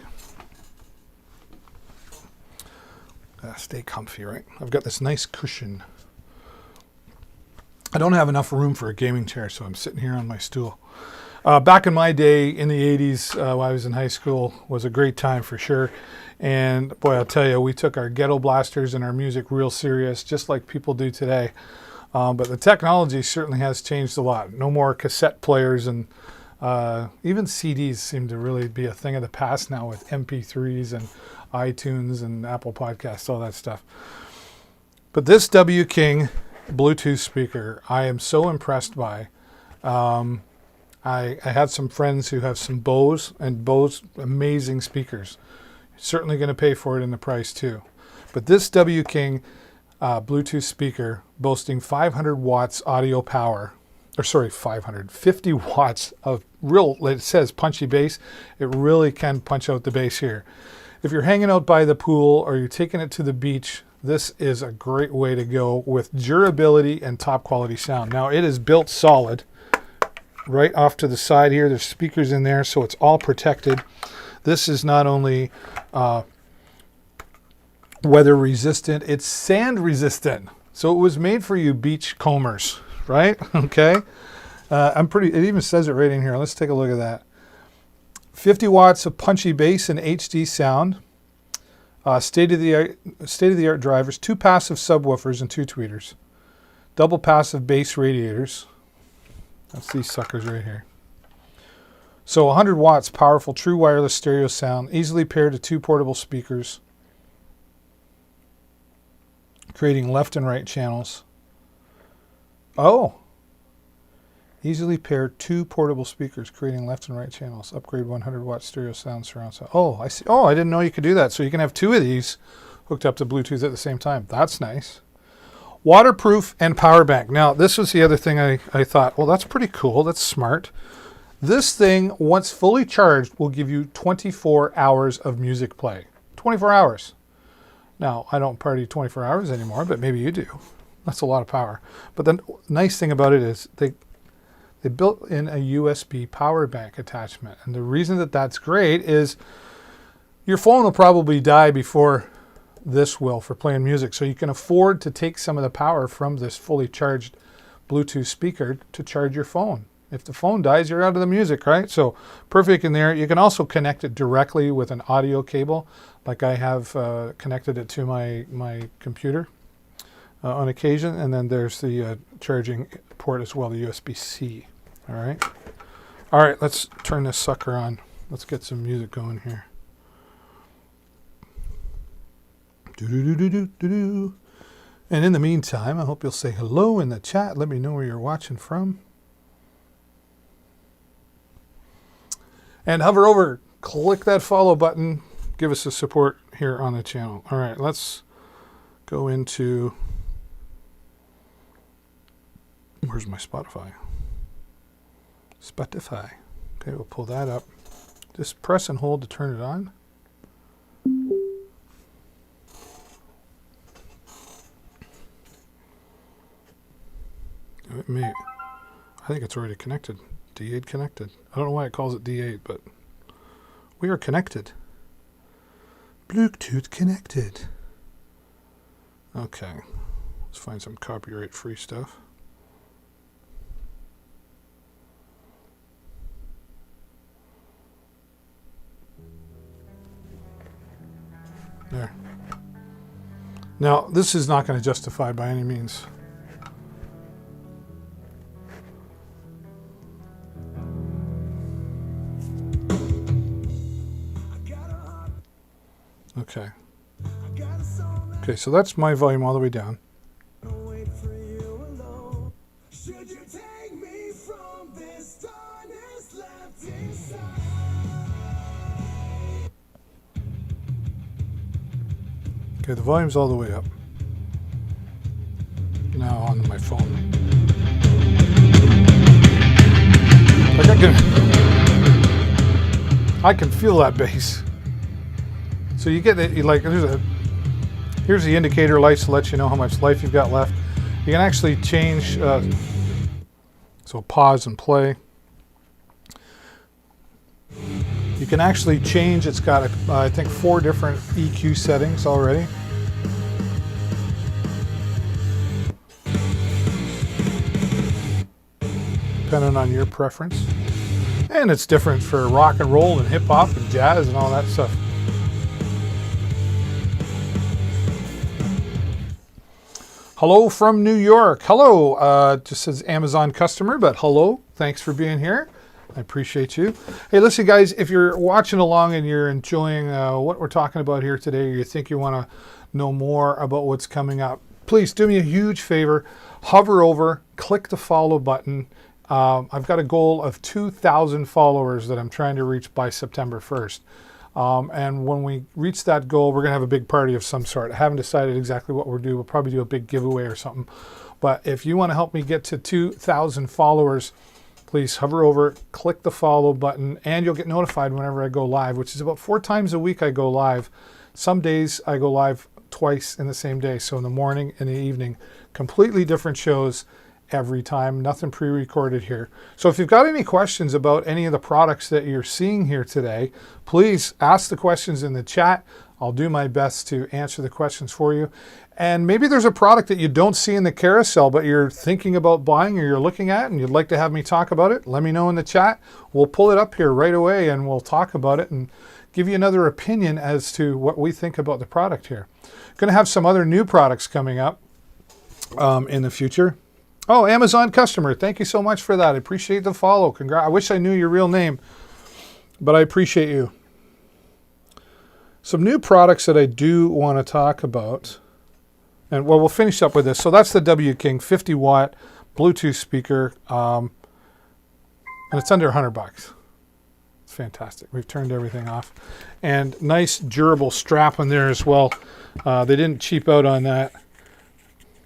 stay comfy, right? I've got this nice cushion. I don't have enough room for a gaming chair, so I'm sitting here on my stool. Back in my day, in the 80s, when I was in high school, was a great time for sure. And boy, I'll tell you, we took our ghetto blasters and our music real serious, just like people do today. But the technology certainly has changed a lot. No more cassette players, and even CDs seem to really be a thing of the past now with MP3s and iTunes and Apple Podcasts, all that stuff. But this W King Bluetooth speaker, I am so impressed by. I had some friends who have some Bose, and Bose, amazing speakers. Certainly going to pay for it in the price too. But this W King Bluetooth speaker boasting 500 watts audio power, or sorry, 550 watts of real, it says punchy bass. It really can punch out the bass here. If you're hanging out by the pool or you're taking it to the beach, this is a great way to go with durability and top quality sound. Now it is built solid. Right off to the side here, there's speakers in there, so it's all protected. This is not only weather resistant, it's sand resistant. So it was made for you beach combers, right? Okay. It even says it right in here. Let's take a look at that. 50 watts of punchy bass and HD sound. State-of-the-art drivers, 2 passive subwoofers and 2 tweeters. Double passive bass radiators. That's these suckers right here. So 100 watts, powerful, true wireless stereo sound, easily paired to 2 portable speakers, creating left and right channels. Oh! Easily paired 2 portable speakers, creating left and right channels. Upgrade 100 watt stereo sound surround sound. Oh, I see. Oh, I didn't know you could do that. So you can have 2 of these hooked up to Bluetooth at the same time. That's nice. Waterproof and power bank. Now, this was the other thing I thought, well, that's pretty cool. That's smart. This thing, once fully charged, will give you 24 hours of music play. 24 hours. Now, I don't party 24 hours anymore, but maybe you do. That's a lot of power. But the nice thing about it is they built in a USB power bank attachment. And the reason that that's great is your phone will probably die before this will for playing music. So you can afford to take some of the power from this fully charged Bluetooth speaker to charge your phone. If the phone dies, you're out of the music, right? So perfect in there. You can also connect it directly with an audio cable, like I have connected it to my computer on occasion. And then there's the charging port as well, the USB-C. All right. All right, let's turn this sucker on. Let's get some music going here. Do-do-do-do-do-do-do. And in the meantime, I hope you'll say hello in the chat. Let me know where you're watching from. And hover over, click that follow button. Give us a support here on the channel. All right, let's go into... Where's my Spotify? Spotify. Okay, we'll pull that up. Just press and hold to turn it on. It may, I think it's already connected. D8 connected. I don't know why it calls it D8, but we are connected. Bluetooth connected. Okay, let's find some copyright-free stuff. There. Now, this is not going to justify by any means. Okay. Okay, so that's my volume all the way down. Okay, the volume's all the way up. Now on my phone. Like I can feel that bass. So you get it, like here's the indicator lights to let you know how much life you've got left. You can actually change, so pause and play. You can actually change, it's got, I think, 4 different EQ settings already. Depending on your preference. And it's different for rock and roll and hip hop and jazz and all that stuff. Hello from New York. Hello, just says Amazon customer, but hello. Thanks for being here. I appreciate you. Hey, listen, guys, if you're watching along and you're enjoying what we're talking about here today, or you think you want to know more about what's coming up, please do me a huge favor. Hover over, click the follow button. I've got a goal of 2,000 followers that I'm trying to reach by September 1st. And when we reach that goal, we're going to have a big party of some sort. I haven't decided exactly what we'll do. We'll probably do a big giveaway or something. But if you want to help me get to 2,000 followers, please hover over, click the follow button, and you'll get notified whenever I go live, which is about 4 times a week I go live. Some days I go live twice in the same day. So in the morning and the evening, completely different shows every time, nothing pre-recorded here. So if you've got any questions about any of the products that you're seeing here today, please ask the questions in the chat. I'll do my best to answer the questions for you. And maybe there's a product that you don't see in the carousel, but you're thinking about buying or you're looking at and you'd like to have me talk about it. Let me know in the chat. We'll pull it up here right away and we'll talk about it and give you another opinion as to what we think about the product here. Going to have some other new products coming up in the future. Oh, Amazon customer. Thank you so much for that. I appreciate the follow. I wish I knew your real name, but I appreciate you. Some new products that I do want to talk about. And well, we'll finish up with this. So that's the W King 50 watt Bluetooth speaker. And it's under $100. It's fantastic. We've turned everything off. And nice durable strap on there as well. They didn't cheap out on that.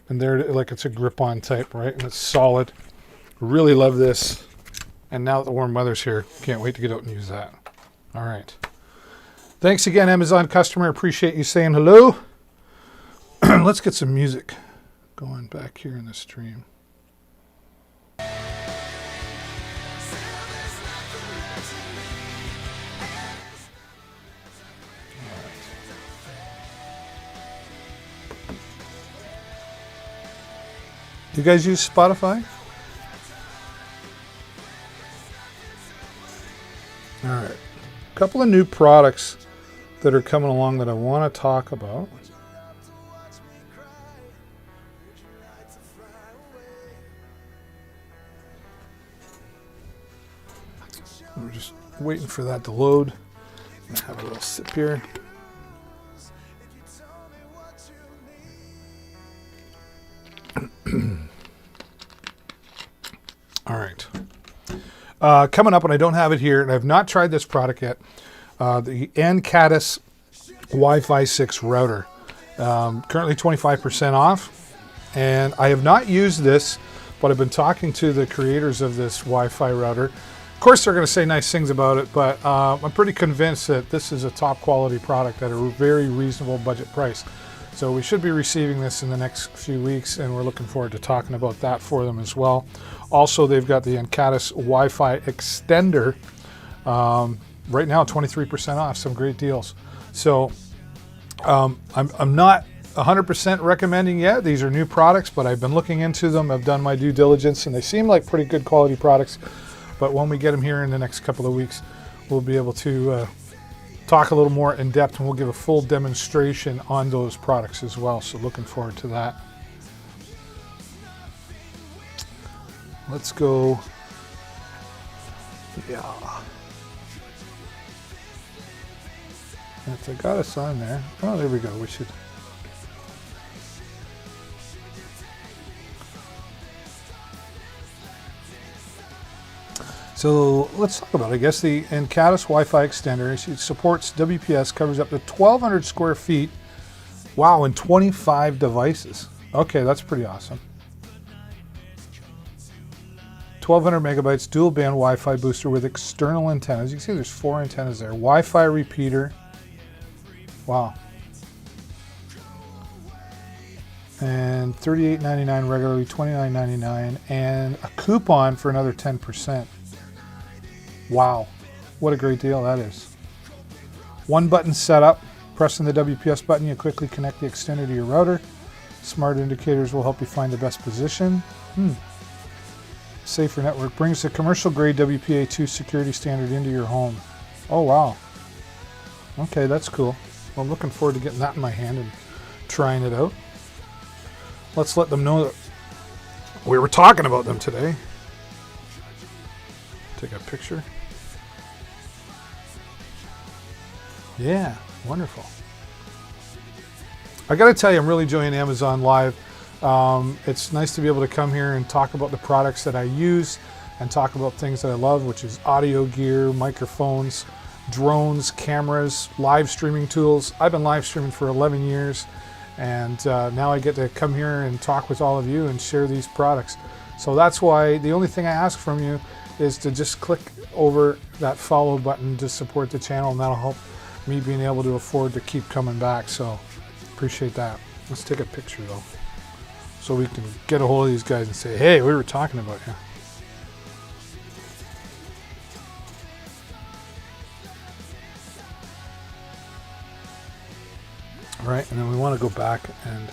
And they're like, it's a grip-on type, right? And it's solid. Really love this. And now that the warm weather's here, can't wait to get out and use that. All right. Thanks again, Amazon customer. Appreciate you saying hello. Let's get some music going back here in the stream. Do you guys use Spotify? All right. A couple of new products that are coming along that I want to talk about. We're just waiting for that to load. I'm gonna have a little sip here. All right. Coming up, and I don't have it here, and I've not tried this product yet. The Encatus Wi-Fi 6 router. Currently 25% off, and I have not used this, but I've been talking to the creators of this Wi-Fi router. Of course, they're going to say nice things about it, but I'm pretty convinced that this is a top quality product at a very reasonable budget price. So we should be receiving this in the next few weeks, and we're looking forward to talking about that for them as well. Also, they've got the Encatus Wi-Fi extender. Right now, 23% off, some great deals. So I'm not 100% recommending yet. These are new products, but I've been looking into them. I've done my due diligence, and they seem like pretty good quality products. But when we get them here in the next couple of weeks, we'll be able to talk a little more in depth, and we'll give a full demonstration on those products as well. So looking forward to that. Let's go. Yeah. If I got us on there. Oh, there we go. We should. So let's talk about it. I guess the Encatus Wi-Fi extender. It supports WPS, covers up to 1,200 square feet. Wow, and 25 devices. Okay, that's pretty awesome. 1,200 megabytes dual band Wi-Fi booster with external antennas. You can see there's 4 antennas there. Wi-Fi repeater. Wow. And $38.99 regularly, $29.99, and a coupon for another 10%. Wow, what a great deal that is. One button setup. Pressing the WPS button, you quickly connect the extender to your router. Smart indicators will help you find the best position. Safer network brings the commercial grade WPA2 security standard into your home. Oh wow. Okay, that's cool. Well, I'm looking forward to getting that in my hand and trying it out. Let's let them know that we were talking about them today. Take a picture. Yeah, wonderful. I got to tell you, I'm really enjoying Amazon Live. It's nice to be able to come here and talk about the products that I use and talk about things that I love, which is audio gear, microphones, drones, cameras, live streaming tools. I've been live streaming for 11 years, and now I get to come here and talk with all of you and share these products. So that's why the only thing I ask from you is to just click over that follow button to support the channel, and that'll help me being able to afford to keep coming back. So appreciate that. Let's take a picture though, so we can get a hold of these guys and say, hey, we were talking about you. All right, and then we want to go back and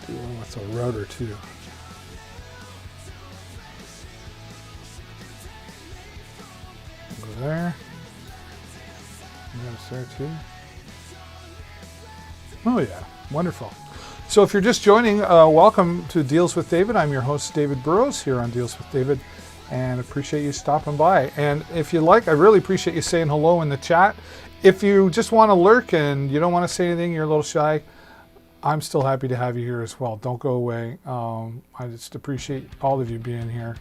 do one with a router too. Go there. Notice there too. Oh yeah, wonderful. So if you're just joining, welcome to Deals with David. I'm your host, David Burrows, here on Deals with David, and appreciate you stopping by. And if you like, I really appreciate you saying hello in the chat. If you just want to lurk and you don't want to say anything, you're a little shy, I'm still happy to have you here as well. Don't go away. I just appreciate all of you being here,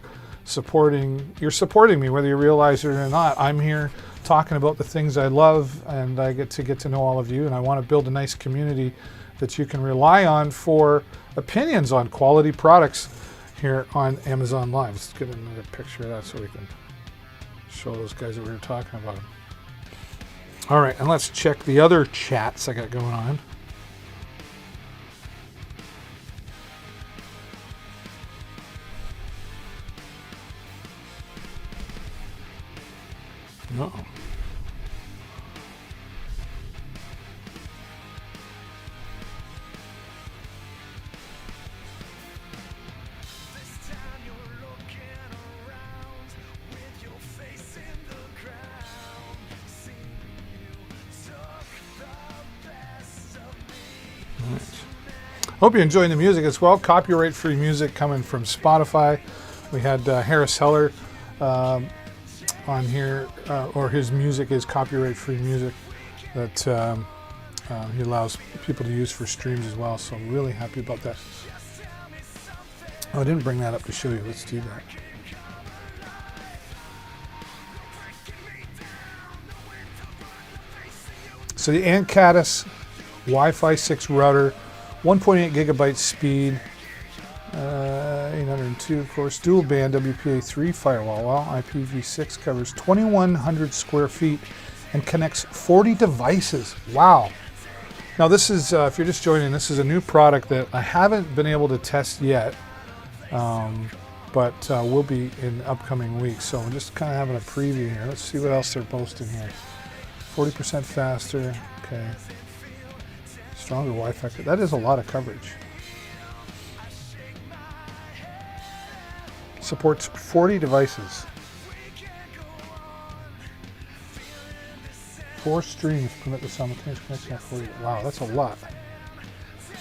you're supporting me, whether you realize it or not. I'm here talking about the things I love, and I get to know all of you, and I want to build a nice community that you can rely on for opinions on quality products here on Amazon Live. Let's get another picture of that so we can show those guys that we were talking about. All right, and let's check the other chats I got going on. Uh-oh. Hope you're enjoying the music as well. Copyright-free music coming from Spotify. We had Harris Heller on here, or his music is copyright-free music that he allows people to use for streams as well. So I'm really happy about that. Oh, I didn't bring that up to show you. Let's do that. So the Ancatus Wi-Fi 6 router, 1.8 gigabyte speed, 802 of course, dual band WPA3 firewall. Well, IPv6 covers 2,100 square feet and connects 40 devices. Wow. Now this is, if you're just joining, this is a new product that I haven't been able to test yet, but will be in upcoming weeks. So I'm just kind of having a preview here. Let's see what else they're posting here. 40% faster, okay. Stronger Wi-Fi, that is a lot of coverage. Supports 40 devices. 4 streams permit the simultaneous connection of 40. Wow, that's a lot.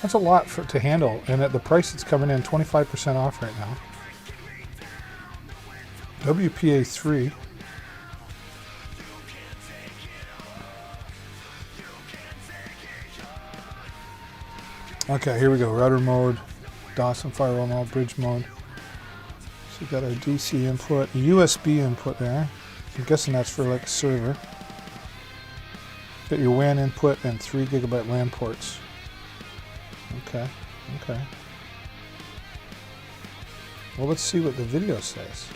That's a lot to handle, and at the price it's coming in, 25% off right now. WPA3. Okay, here we go. Router mode, DOS and firewall mode, bridge mode. So we've got our DC input, USB input there. I'm guessing that's for like a server. Got your WAN input and 3 gigabyte LAN ports. Okay, okay. Well, let's see what the video says.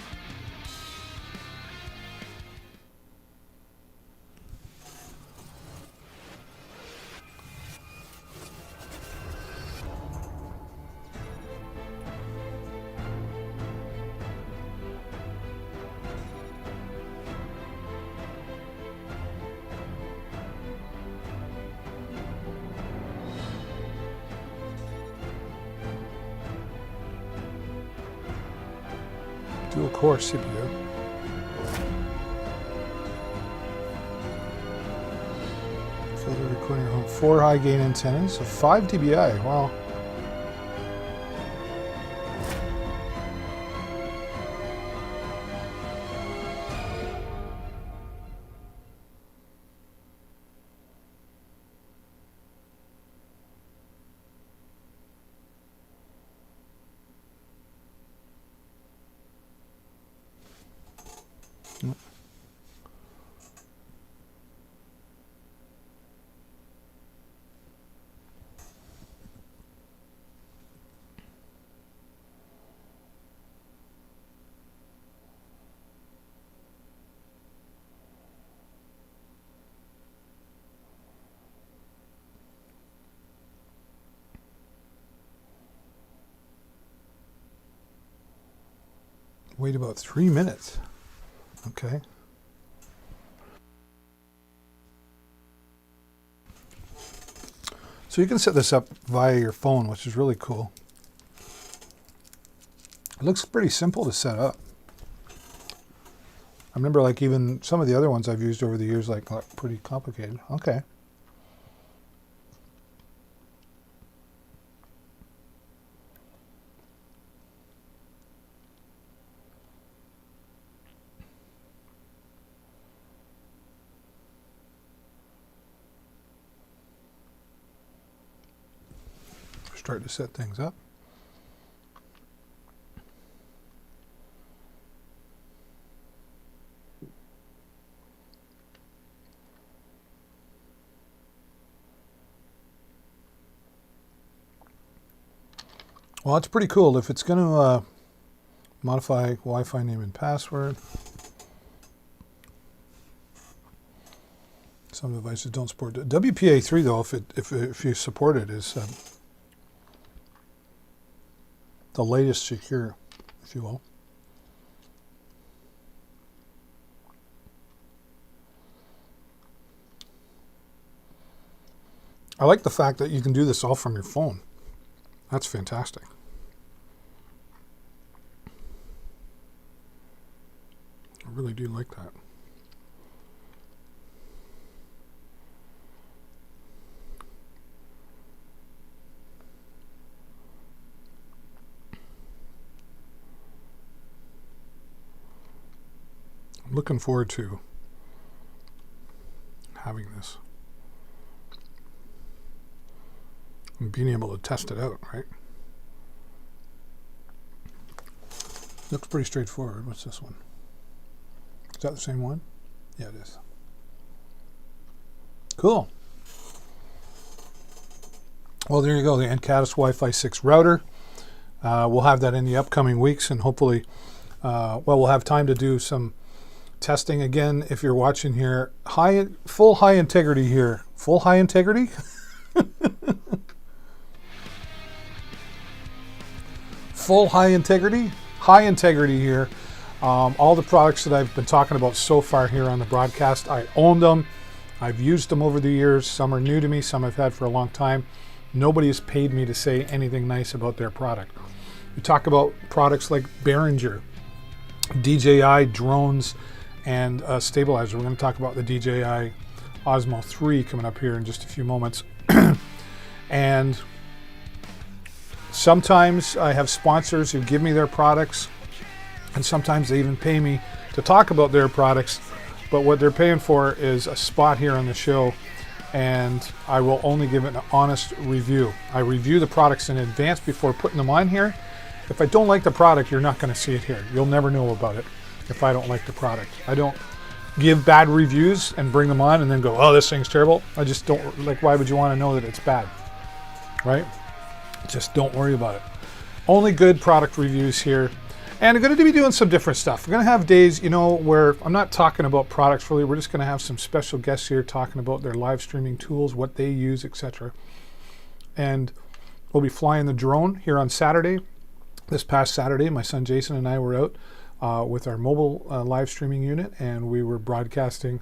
Dual core CPU. Filter recording home. 4 high gain antennas, so 5 dBi. Wow. Wait about 3 minutes. Okay. So you can set this up via your phone, which is really cool. It looks pretty simple to set up. I remember like even some of the other ones I've used over the years, like pretty complicated. Okay. Start to set things up. Well, it's pretty cool. If it's going to modify Wi-Fi name and password, some devices don't support it. WPA3 though, if you support it, is the latest secure, if you will. I like the fact that you can do this all from your phone. That's fantastic. I really do like that. looking forward to having this and being able to test it out, right? Looks pretty straightforward. What's this one? Is that the same one? Yeah, it is. Cool. Well, there you go, the Encatus Wi-Fi 6 router. We'll have that in the upcoming weeks, and hopefully, we'll have time to do some testing again. If you're watching here, full high integrity here. Full high integrity? Full high integrity? High integrity here. All the products that I've been talking about so far here on the broadcast, I own them. I've used them over the years. Some are new to me, some I've had for a long time. Nobody has paid me to say anything nice about their product. We talk about products like Behringer, DJI drones, and stabilizer. We're going to talk about the DJI Osmo 3 coming up here in just a few moments. And sometimes I have sponsors who give me their products, and sometimes they even pay me to talk about their products. But what they're paying for is a spot here on the show, and I will only give an honest review. I review the products in advance before putting them on here. If I don't like the product, you're not going to see it here. You'll never know about it if I don't like the product. I don't give bad reviews and bring them on and then go, oh, this thing's terrible. I just don't, like, why would you want to know that it's bad, right? Just don't worry about it. Only good product reviews here. And I'm going to be doing some different stuff. We're going to have days, where I'm not talking about products really. We're just going to have some special guests here talking about their live streaming tools, what they use, etc. And we'll be flying the drone here on Saturday. This past Saturday, my son Jason and I were out with our mobile live streaming unit, and we were broadcasting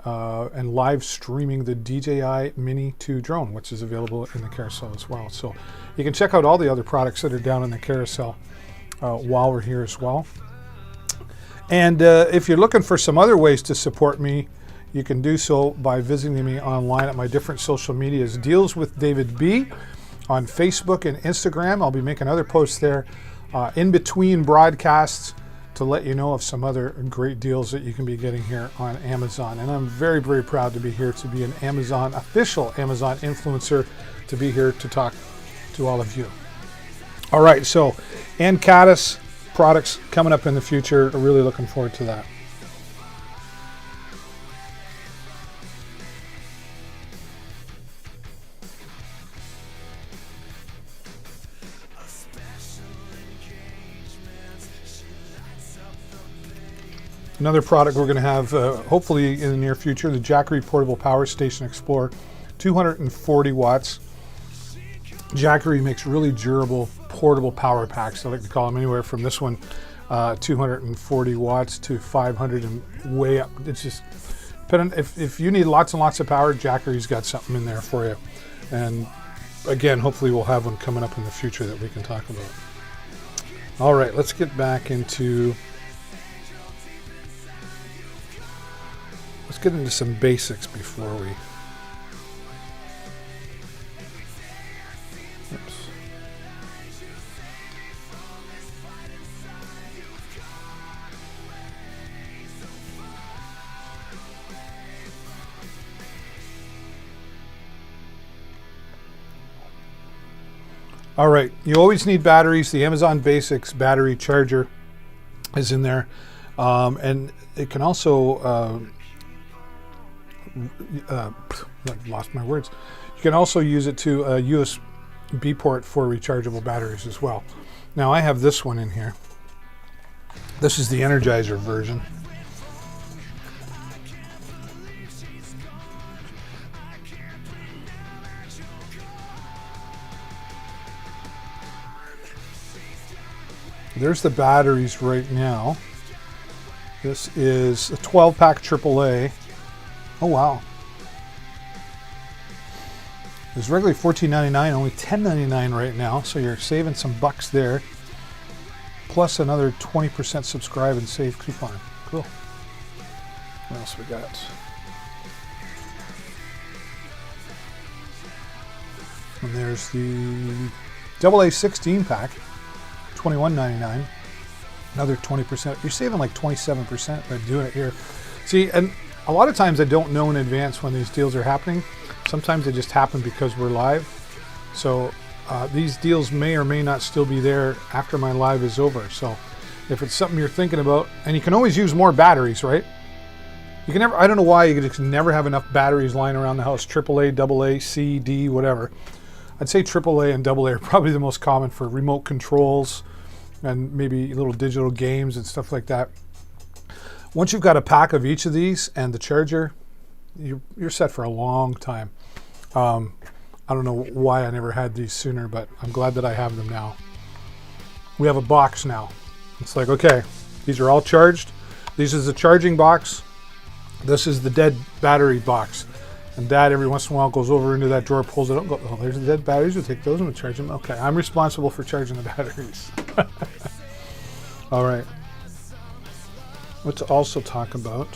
and live streaming the DJI Mini 2 drone, which is available in the carousel as well. So you can check out all the other products that are down in the carousel while we're here as well. And if you're looking for some other ways to support me, you can do so by visiting me online at my different social medias. Deals with David B on Facebook and Instagram. I'll be making other posts there in between broadcasts to let you know of some other great deals that you can be getting here on Amazon. And I'm very, very proud to be here to be an Amazon, official Amazon influencer, to be here to talk to all of you. All right, so Encatus products coming up in the future. I'm really looking forward to that. Another product we're going to have, hopefully in the near future, the Jackery Portable Power Station Explorer, 240 watts. Jackery makes really durable portable power packs. I like to call them, anywhere from this one, 240 watts to 500 and way up. It's just, if you need lots and lots of power, Jackery's got something in there for you. And again, hopefully we'll have one coming up in the future that we can talk about. All right, let's get back into, let's get into some basics before we, oops. All right, you always need batteries. The Amazon Basics battery charger is in there. And it can also, I've lost my words. You can also use it to a USB port for rechargeable batteries as well. Now I have this one in here. This is the Energizer version. There's the batteries right now. This is a 12-pack AAA. Oh wow. It's regularly $14.99, only $10.99 right now, so you're saving some bucks there. Plus another 20% subscribe and save coupon. Cool. What else we got? And there's the AA 16 pack, $21.99. another 20%. You're saving like 27% by doing it here. See, and a lot of times I don't know in advance when these deals are happening. Sometimes they just happen because we're live. So these deals may or may not still be there after my live is over. So if it's something you're thinking about, and you can always use more batteries, right? You can never, I don't know why you just never have enough batteries lying around the house. AAA, AA, C, D, whatever. I'd say AAA and AA are probably the most common for remote controls and maybe little digital games and stuff like that. Once you've got a pack of each of these and the charger, you're set for a long time. I don't know why I never had these sooner, but I'm glad that I have them now. We have a box now. It's like, okay, these are all charged. This is the charging box. This is the dead battery box. And Dad, every once in a while, goes over into that drawer, pulls it out, and goes, oh, there's the dead batteries. We'll take those and we'll charge them. Okay, I'm responsible for charging the batteries. All right. Let's also talk about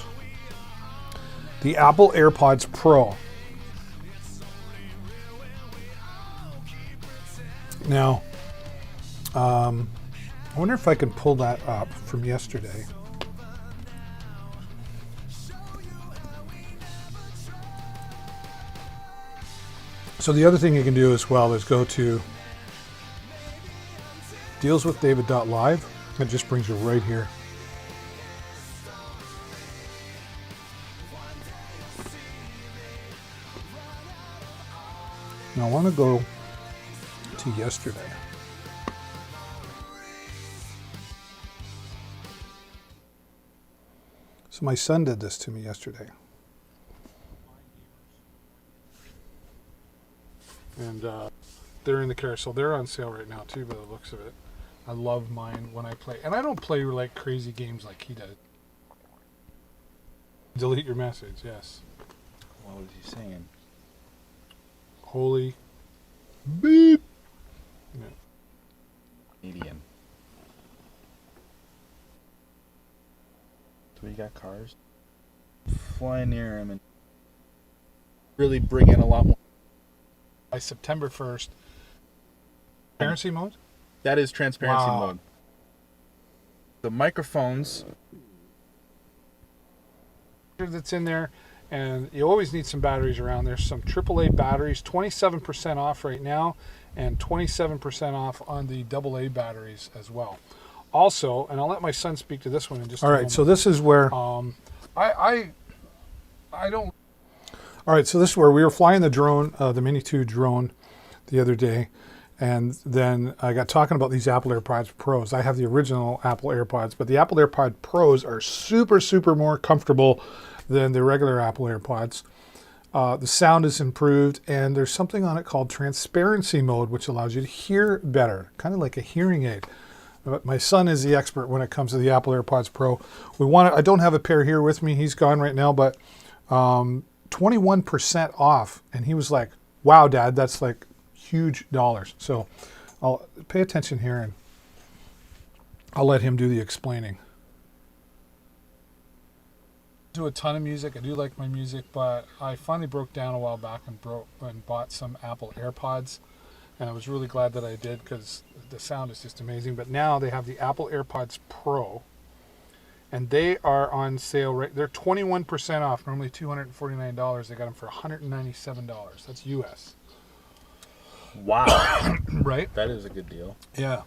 the Apple AirPods Pro. Now, I wonder if I can pull that up from yesterday. So the other thing you can do as well is go to dealswithdavid.live. It just brings you right here. Now I want to go to yesterday. So my son did this to me yesterday. And they're in the carousel. They're on sale right now too, by the looks of it. I love mine when I play. And I don't play like crazy games like he did. Delete your message, yes. What was he saying? Holy beep. Yeah. Medium. So we got cars. Fly near him and really bring in a lot more. By September 1st. Transparency mode? That is transparency Wow. mode. The microphones. That's in there, and you always need some batteries around. There's some AAA batteries, 27% off right now, and 27% off on the AA batteries as well. Also, and I'll let my son speak to this one in just a moment. All right, so this is where I don't. All right, so this is where we were flying the drone, the Mini 2 drone, the other day, and then I got talking about these Apple AirPods Pros. I have the original Apple AirPods, but the Apple AirPod Pros are super, super more comfortable than the regular Apple AirPods. The sound is improved, and there's something on it called transparency mode, which allows you to hear better, kind of like a hearing aid. But my son is the expert when it comes to the Apple AirPods Pro. I don't have a pair here with me. He's gone right now, but 21% off. And he was like, wow, Dad, that's like huge dollars. So I'll pay attention here and I'll let him do the explaining. Do a ton of music. I do like my music, but I finally broke down a while back and bought some Apple AirPods. And I was really glad that I did because the sound is just amazing. But now they have the Apple AirPods Pro. And they are on sale, right? They're 21% off, normally $249. They got them for $197. That's US. Wow. Right? That is a good deal. Yeah.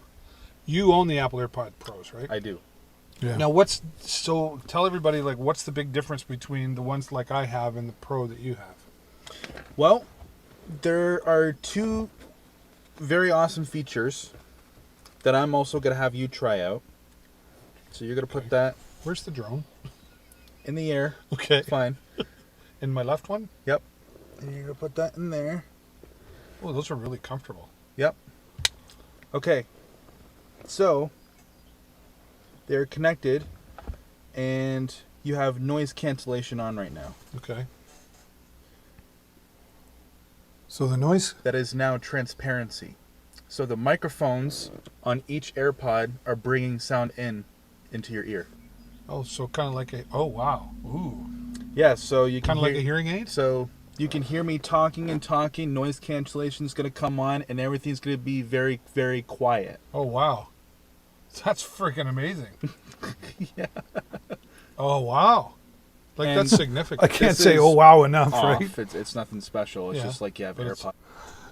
You own the Apple AirPod Pros, right? I do. Yeah. Now, tell everybody, like, what's the big difference between the ones like I have and the Pro that you have? Well, there are two very awesome features that I'm also going to have you try out. So you're going to put that Where's the drone? in the air. Okay. Fine. In my left one? Yep. And you're going to put that in there. Oh, those are really comfortable. Yep. Okay. So they're connected and you have noise cancellation on right now. Okay. So the noise? That is now transparency. So the microphones on each AirPod are bringing sound into your ear. Oh, so kind of like oh, wow. Ooh. Yeah, so you can Kind of like a hearing aid? So you can hear me talking, noise cancellation is going to come on, and everything's going to be very, very quiet. Oh, wow. That's freaking amazing. Yeah. Oh wow. Like And that's significant. I can't This say, is oh, wow, enough, Off. right? It's nothing special. It's Yeah, just like you have but it's- AirPods.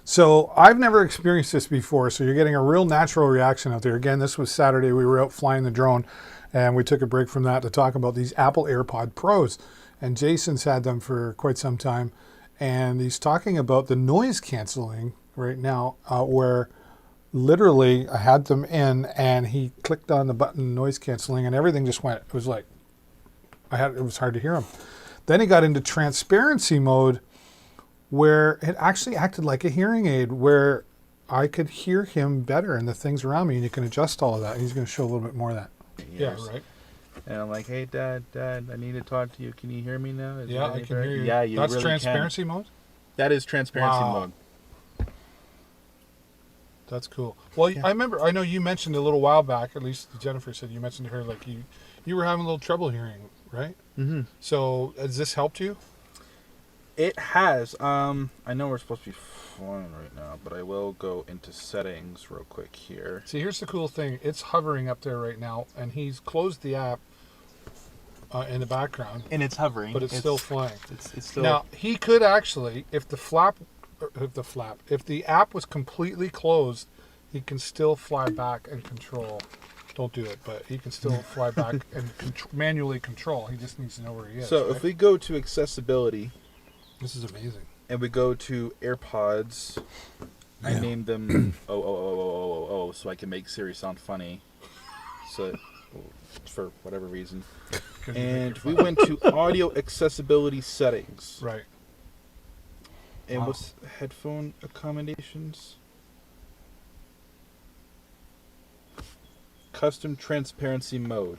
So I've never experienced this before. So you're getting a real natural reaction out there. Again, this was Saturday. We were out flying the drone, and we took a break from that to talk about these Apple AirPod Pros. And Jason's had them for quite some time, and he's talking about the noise canceling right now, where literally I had them in, and he clicked on the button noise canceling, and everything just went. It was like it was hard to hear him. Then he got into transparency mode, where it actually acted like a hearing aid, where I could hear him better and the things around me, and you can adjust all of that. He's going to show a little bit more of that. Yeah, right. And I'm like, hey, Dad, I need to talk to you. Can you hear me now? Is Yeah, it I any can better?" hear you. Yeah, you That's really transparency mode? can. That is transparency Wow. mode. That's cool. Well, Yeah. I know you mentioned a little while back, at least Jennifer said you mentioned to her, like you were having a little trouble hearing, right? Mm-hmm. So has this helped you? It has. I know we're supposed to be flying right now, but I will go into settings real quick here. See, here's the cool thing. It's hovering up there right now, and he's closed the app in the background, And it's hovering. but it's still flying. It's still. Now, he could actually, if the app was completely closed, he can still fly back and control. Don't do it, but he can still fly back and manually control. He just needs to know where he is. So right? if we go to accessibility This is amazing. and we go to AirPods, I named them so I can make Siri sound funny. So for whatever reason. 'Cause you And think we you're went to audio accessibility settings. fine. Right. And Wow. what's headphone accommodations? Custom transparency mode.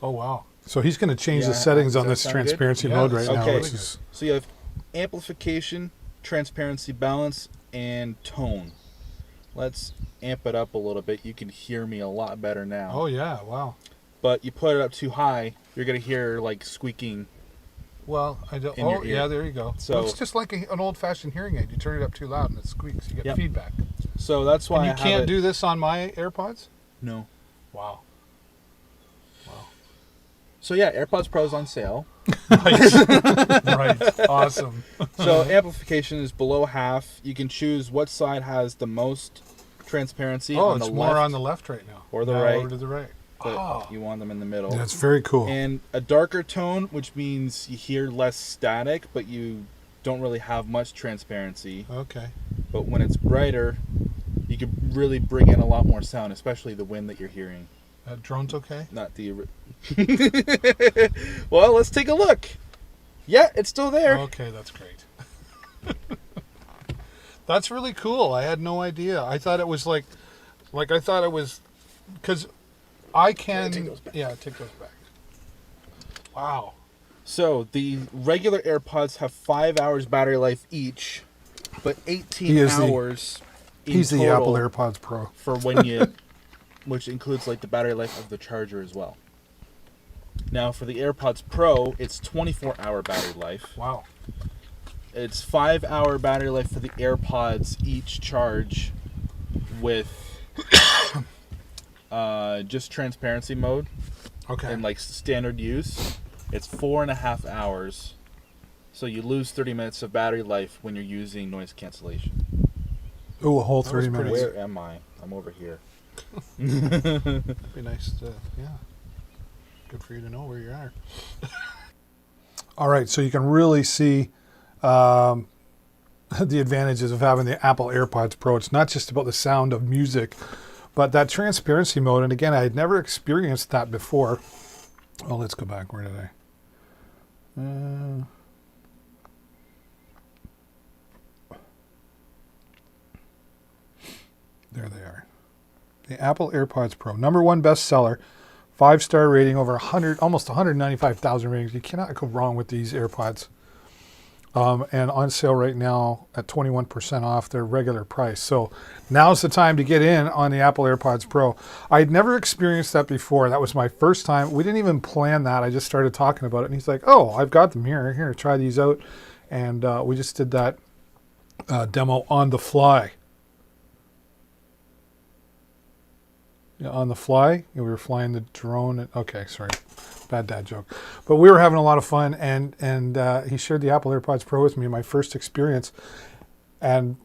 Oh wow. So he's going to change the Yeah, settings on does that this sound good? transparency Yeah, mode right that's now, okay. which is So you have amplification, transparency balance, and tone. Let's amp it up a little bit. You can hear me a lot better now. Oh yeah. Wow. But you put it up too high, you're going to hear like squeaking. Well, I don't. In Oh your ear. yeah, there you go. So- Well, it's just like an old-fashioned hearing aid. You turn it up too loud and it squeaks. You get Yep. feedback. So that's why And you I have can't it- do this on my AirPods. No. Wow. So yeah, AirPods Pro's on sale. Right. Awesome. So amplification is below half. You can choose what side has the most transparency. Oh, on it's the more left, on the left right now. or the Now right. Over to the right. but Oh. you want them in the middle. that's very cool. And a darker tone, which means you hear less static, but you don't really have much transparency. Okay. But when it's brighter, you can really bring in a lot more sound, especially the wind that you're hearing. Drone's okay. Not the. Well, let's take a look. Yeah, it's still there. Okay, that's great. That's really cool. I had no idea. I thought it was like I thought it was, because I can. take those back. Yeah, take those back. Wow. So the regular AirPods have 5 hours battery life each, but 18 He is the- hours. in He's the Apple total AirPods Pro. for when you, which includes like the battery life of the charger as well. Now for the AirPods Pro, it's 24-hour battery life. Wow. It's 5-hour battery life for the AirPods each charge, with just transparency mode Okay. and like standard use. It's 4.5 hours, so you lose 30 minutes of battery life when you're using noise cancellation. Oh, a whole That was 30 pretty minutes. Where am I? I'm over here. It'd be nice to. Yeah. Good for you to know where you are. All right, so you can really see the advantages of having the Apple AirPods Pro. It's not just about the sound of music, but that transparency mode. And again, I had never experienced that before. Oh, let's go back. Where did I? There they are. The Apple AirPods Pro, #1 bestseller, 5-star rating, over 100, almost 195,000 ratings. You cannot go wrong with these AirPods. And on sale right now at 21% off their regular price. So now's the time to get in on the Apple AirPods Pro. I'd never experienced that before. That was my first time. We didn't even plan that. I just started talking about it. And he's like, oh, I've got them here. Here, try these out. And we just did that demo on the fly. on the fly. We were flying the drone. Okay, sorry, bad dad joke. But we were having a lot of fun, and he shared the Apple AirPods Pro with me, my first experience, and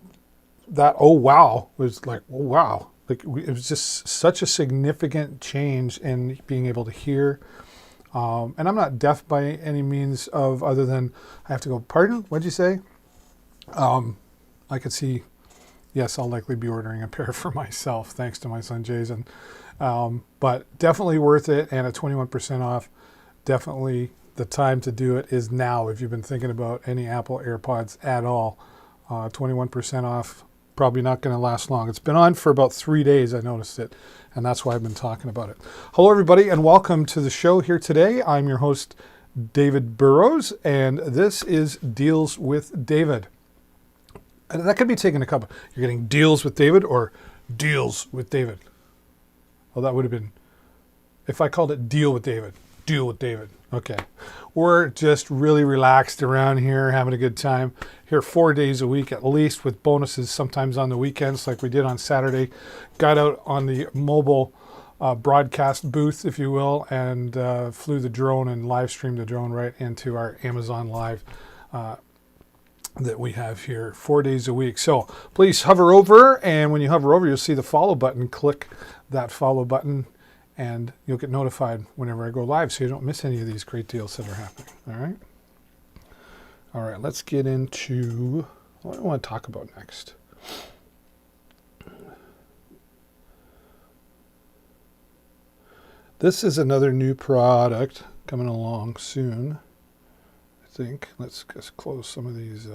that oh wow was like oh wow, like it was just such a significant change in being able to hear. And I'm not deaf by any means of other than I have to go. Pardon? What'd you say? I could see. Yes, I'll likely be ordering a pair for myself, thanks to my son Jason. But definitely worth it, and at 21% off. Definitely the time to do it is now if you've been thinking about any Apple AirPods at all. 21% off. Probably not going to last long. It's been on for about 3 days, I noticed it, and that's why I've been talking about it. Hello, everybody, and welcome to the show here today. I'm your host, David Burrows, and this is Deals with David. And that could be taken a couple. You're getting Deals with David or Deals with David. Well, that would have been, if I called it Deal with David. Deal with David. Okay. We're just really relaxed around here, having a good time. Here 4 days a week at least, with bonuses sometimes on the weekends like we did on Saturday. Got out on the mobile broadcast booth, if you will, and flew the drone and live streamed the drone right into our Amazon Live that we have here 4 days a week. So please hover over, and when you hover over, you'll see the follow button. Click that follow button, and you'll get notified whenever I go live so you don't miss any of these great deals that are happening. All right? All right, let's get into what do I want to talk about next. This is another new product coming along soon, I think. Let's just close some of these.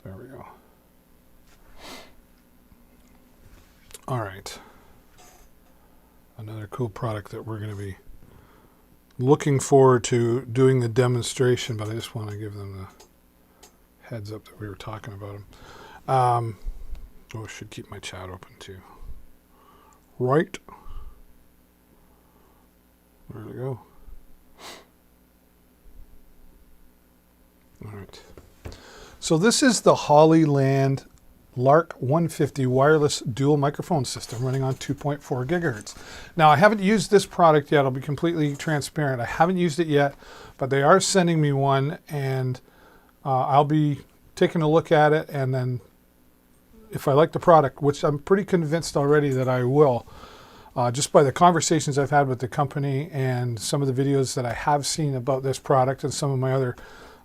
There we go. All right. Another cool product that we're going to be looking forward to doing the demonstration, but I just want to give them the heads up that we were talking about them. I should keep my chat open too. Right. Where'd it go? All right. So this is the Hollyland Lark 150 wireless dual microphone system running on 2.4 gigahertz. Now, I haven't used this product yet. I'll be completely transparent. I haven't used it yet, but they are sending me one, and I'll be taking a look at it, and then if I like the product, which I'm pretty convinced already that I will, just by the conversations I've had with the company and some of the videos that I have seen about this product and some of my other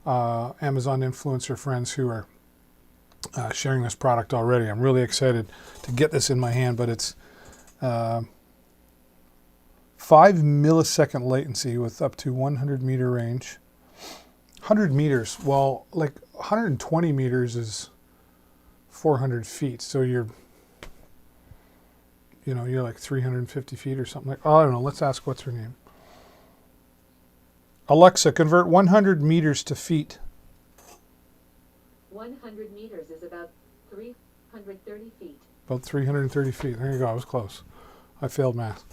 Amazon influencer friends who are sharing this product already. I'm really excited to get this in my hand, but it's 5 millisecond latency with up to 100 meter range. 100 meters, well, like 120 meters is 400 feet. So you're like 350 feet or something like, oh, I don't know. Let's ask what's her name. Alexa, convert 100 meters to feet. 100 meters is about 330 feet. About 330 feet. There you go. I was close. I failed math.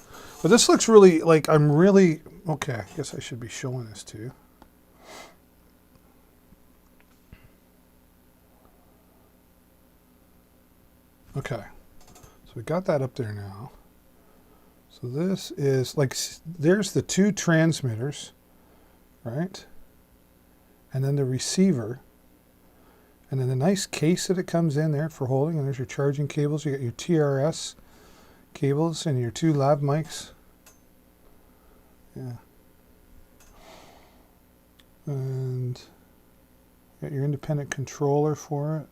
But this looks really like okay, I guess I should be showing this to you. Okay. So we got that up there now. So this is like, there's the two transmitters, right? And then the receiver. And then the nice case that it comes in there for holding, and there's your charging cables. You got your TRS cables and your two lav mics. Yeah. And you got your independent controller for it.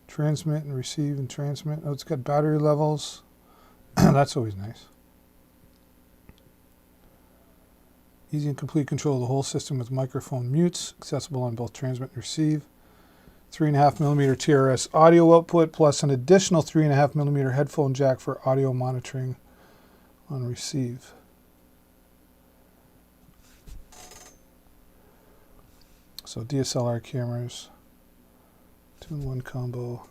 Transmit and receive and transmit. Oh, it's got battery levels. That's always nice. Easy and complete control of the whole system with microphone mutes, accessible on both transmit and receive. 3.5 millimeter TRS audio output, plus an additional 3.5 millimeter headphone jack for audio monitoring on receive. So DSLR cameras, 2-in-1 combo.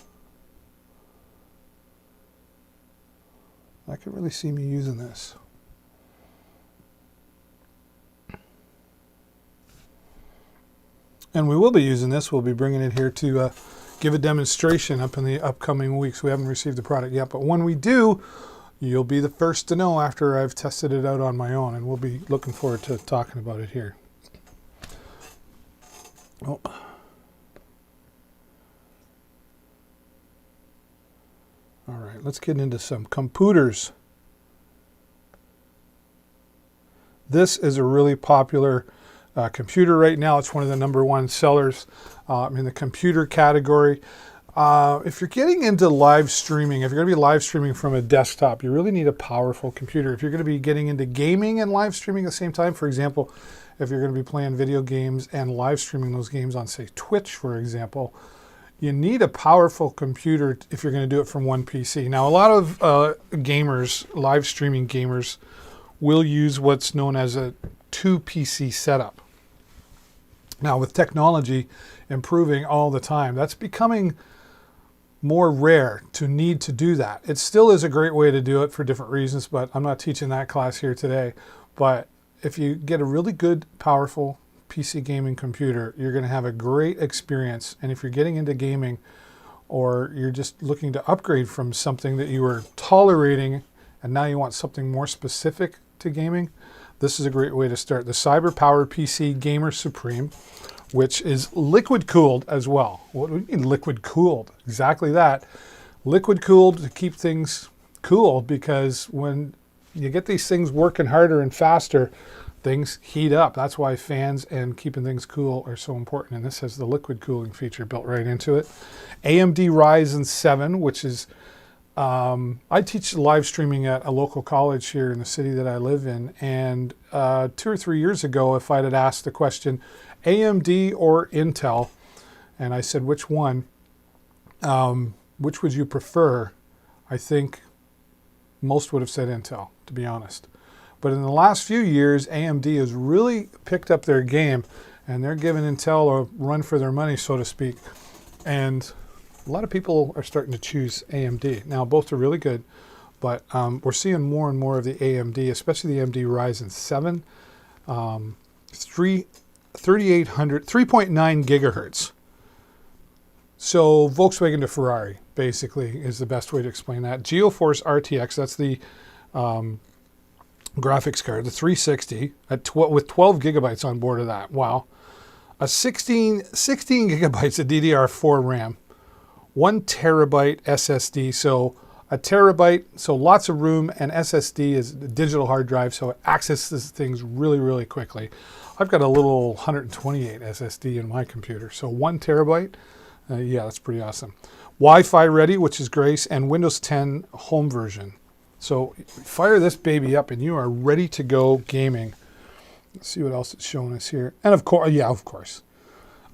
I could really see me using this. And we will be using this. We'll be bringing it here to give a demonstration up in the upcoming weeks. We haven't received the product yet, but when we do, you'll be the first to know after I've tested it out on my own, and we'll be looking forward to talking about it here. Oh. All right, let's get into some computers. This is a really popular computer right now. It's one of the #1 sellers in the computer category. If you're getting into live streaming, if you're going to be live streaming from a desktop, you really need a powerful computer. If you're going to be getting into gaming and live streaming at the same time, for example, if you're going to be playing video games and live streaming those games on, say, Twitch, for example, you need a powerful computer if you're going to do it from one PC. Now, a lot of gamers, live streaming gamers, will use what's known as a 2 PC setup. Now, with technology improving all the time, that's becoming more rare to need to do that. It still is a great way to do it for different reasons, but I'm not teaching that class here today. But if you get a really good, powerful PC gaming computer, you're going to have a great experience. And if you're getting into gaming, or you're just looking to upgrade from something that you were tolerating and now you want something more specific to gaming, this is a great way to start. The CyberPower PC Gamer Supreme, which is liquid cooled as well. What do we mean liquid cooled? Exactly that. Liquid cooled to keep things cool, because when you get these things working harder and faster, things heat up. That's why fans and keeping things cool are so important. And this has the liquid cooling feature built right into it. AMD Ryzen 7, which is, I teach live streaming at a local college here in the city that I live in. And 2 or 3 years ago, if I'd had asked the question, AMD or Intel, and I said, which one? Which would you prefer? I think most would have said Intel, to be honest. But in the last few years, AMD has really picked up their game, and they're giving Intel a run for their money, so to speak. And a lot of people are starting to choose AMD. Now, both are really good, but we're seeing more and more of the AMD, especially the AMD Ryzen 7, 3.9 gigahertz. So Volkswagen to Ferrari, basically, is the best way to explain that. GeoForce RTX, that's the graphics card, the 360, with 12 gigabytes on board of that. Wow. A 16 gigabytes of DDR4 RAM, 1 terabyte SSD. So a terabyte, so lots of room, and SSD is a digital hard drive, so it accesses things really, really quickly. I've got a little 128 SSD in my computer, so 1 terabyte. Yeah, that's pretty awesome. Wi-Fi ready, which is great, and Windows 10 home version. So fire this baby up and you are ready to go gaming. Let's see what else it's showing us here. And of course, yeah, of course.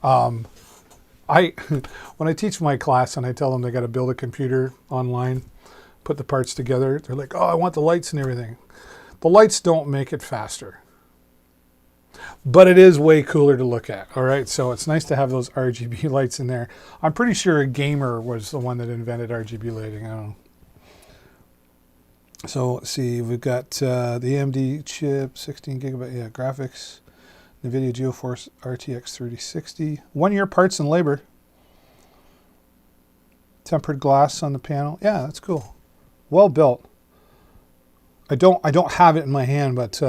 When I teach my class and I tell them they got to build a computer online, put the parts together, they're like, oh, I want the lights and everything. The lights don't make it faster. But it is way cooler to look at, all right? So it's nice to have those RGB lights in there. I'm pretty sure a gamer was the one that invented RGB lighting. I don't know. So let's see, we've got the AMD chip, 16 gigabyte, yeah, graphics, NVIDIA GeoForce RTX 3060, 1 year parts and labor, tempered glass on the panel. Yeah, that's cool. Well built. I don't have it in my hand, but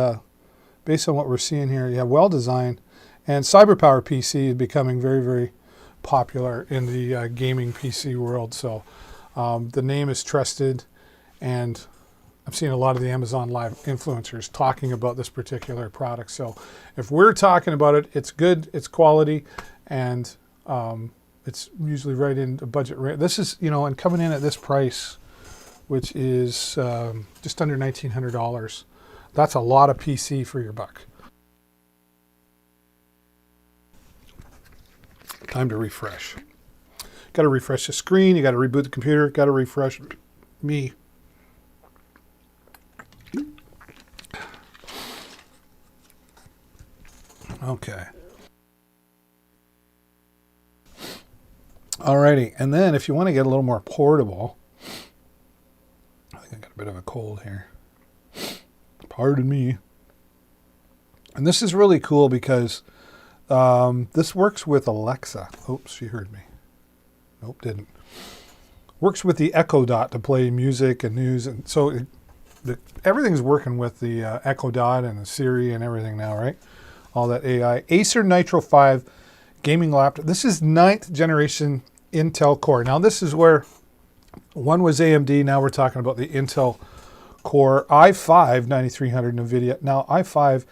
based on what we're seeing here, yeah, well designed. And CyberPower PC is becoming very, very popular in the gaming PC world. So the name is trusted, and I'm seeing a lot of the Amazon Live influencers talking about this particular product. So if we're talking about it, it's good, it's quality, and it's usually right in the budget range. This is, you know, and coming in at this price, which is just under $1,900, that's a lot of PC for your buck. Time to refresh. Got to refresh the screen, you got to reboot the computer, got to refresh me. Okay. Alrighty, and then if you want to get a little more portable, I think I got a bit of a cold here. Pardon me. And this is really cool because this works with Alexa. Oops, she heard me. Nope, didn't. Works with the Echo Dot to play music and news, and so everything's working with the Echo Dot and the Siri and everything now, right? All that AI. Acer Nitro 5 gaming laptop. This is 9th generation Intel Core. Now this is where one was AMD. Now we're talking about the Intel Core i5 9300 NVIDIA. Now i5,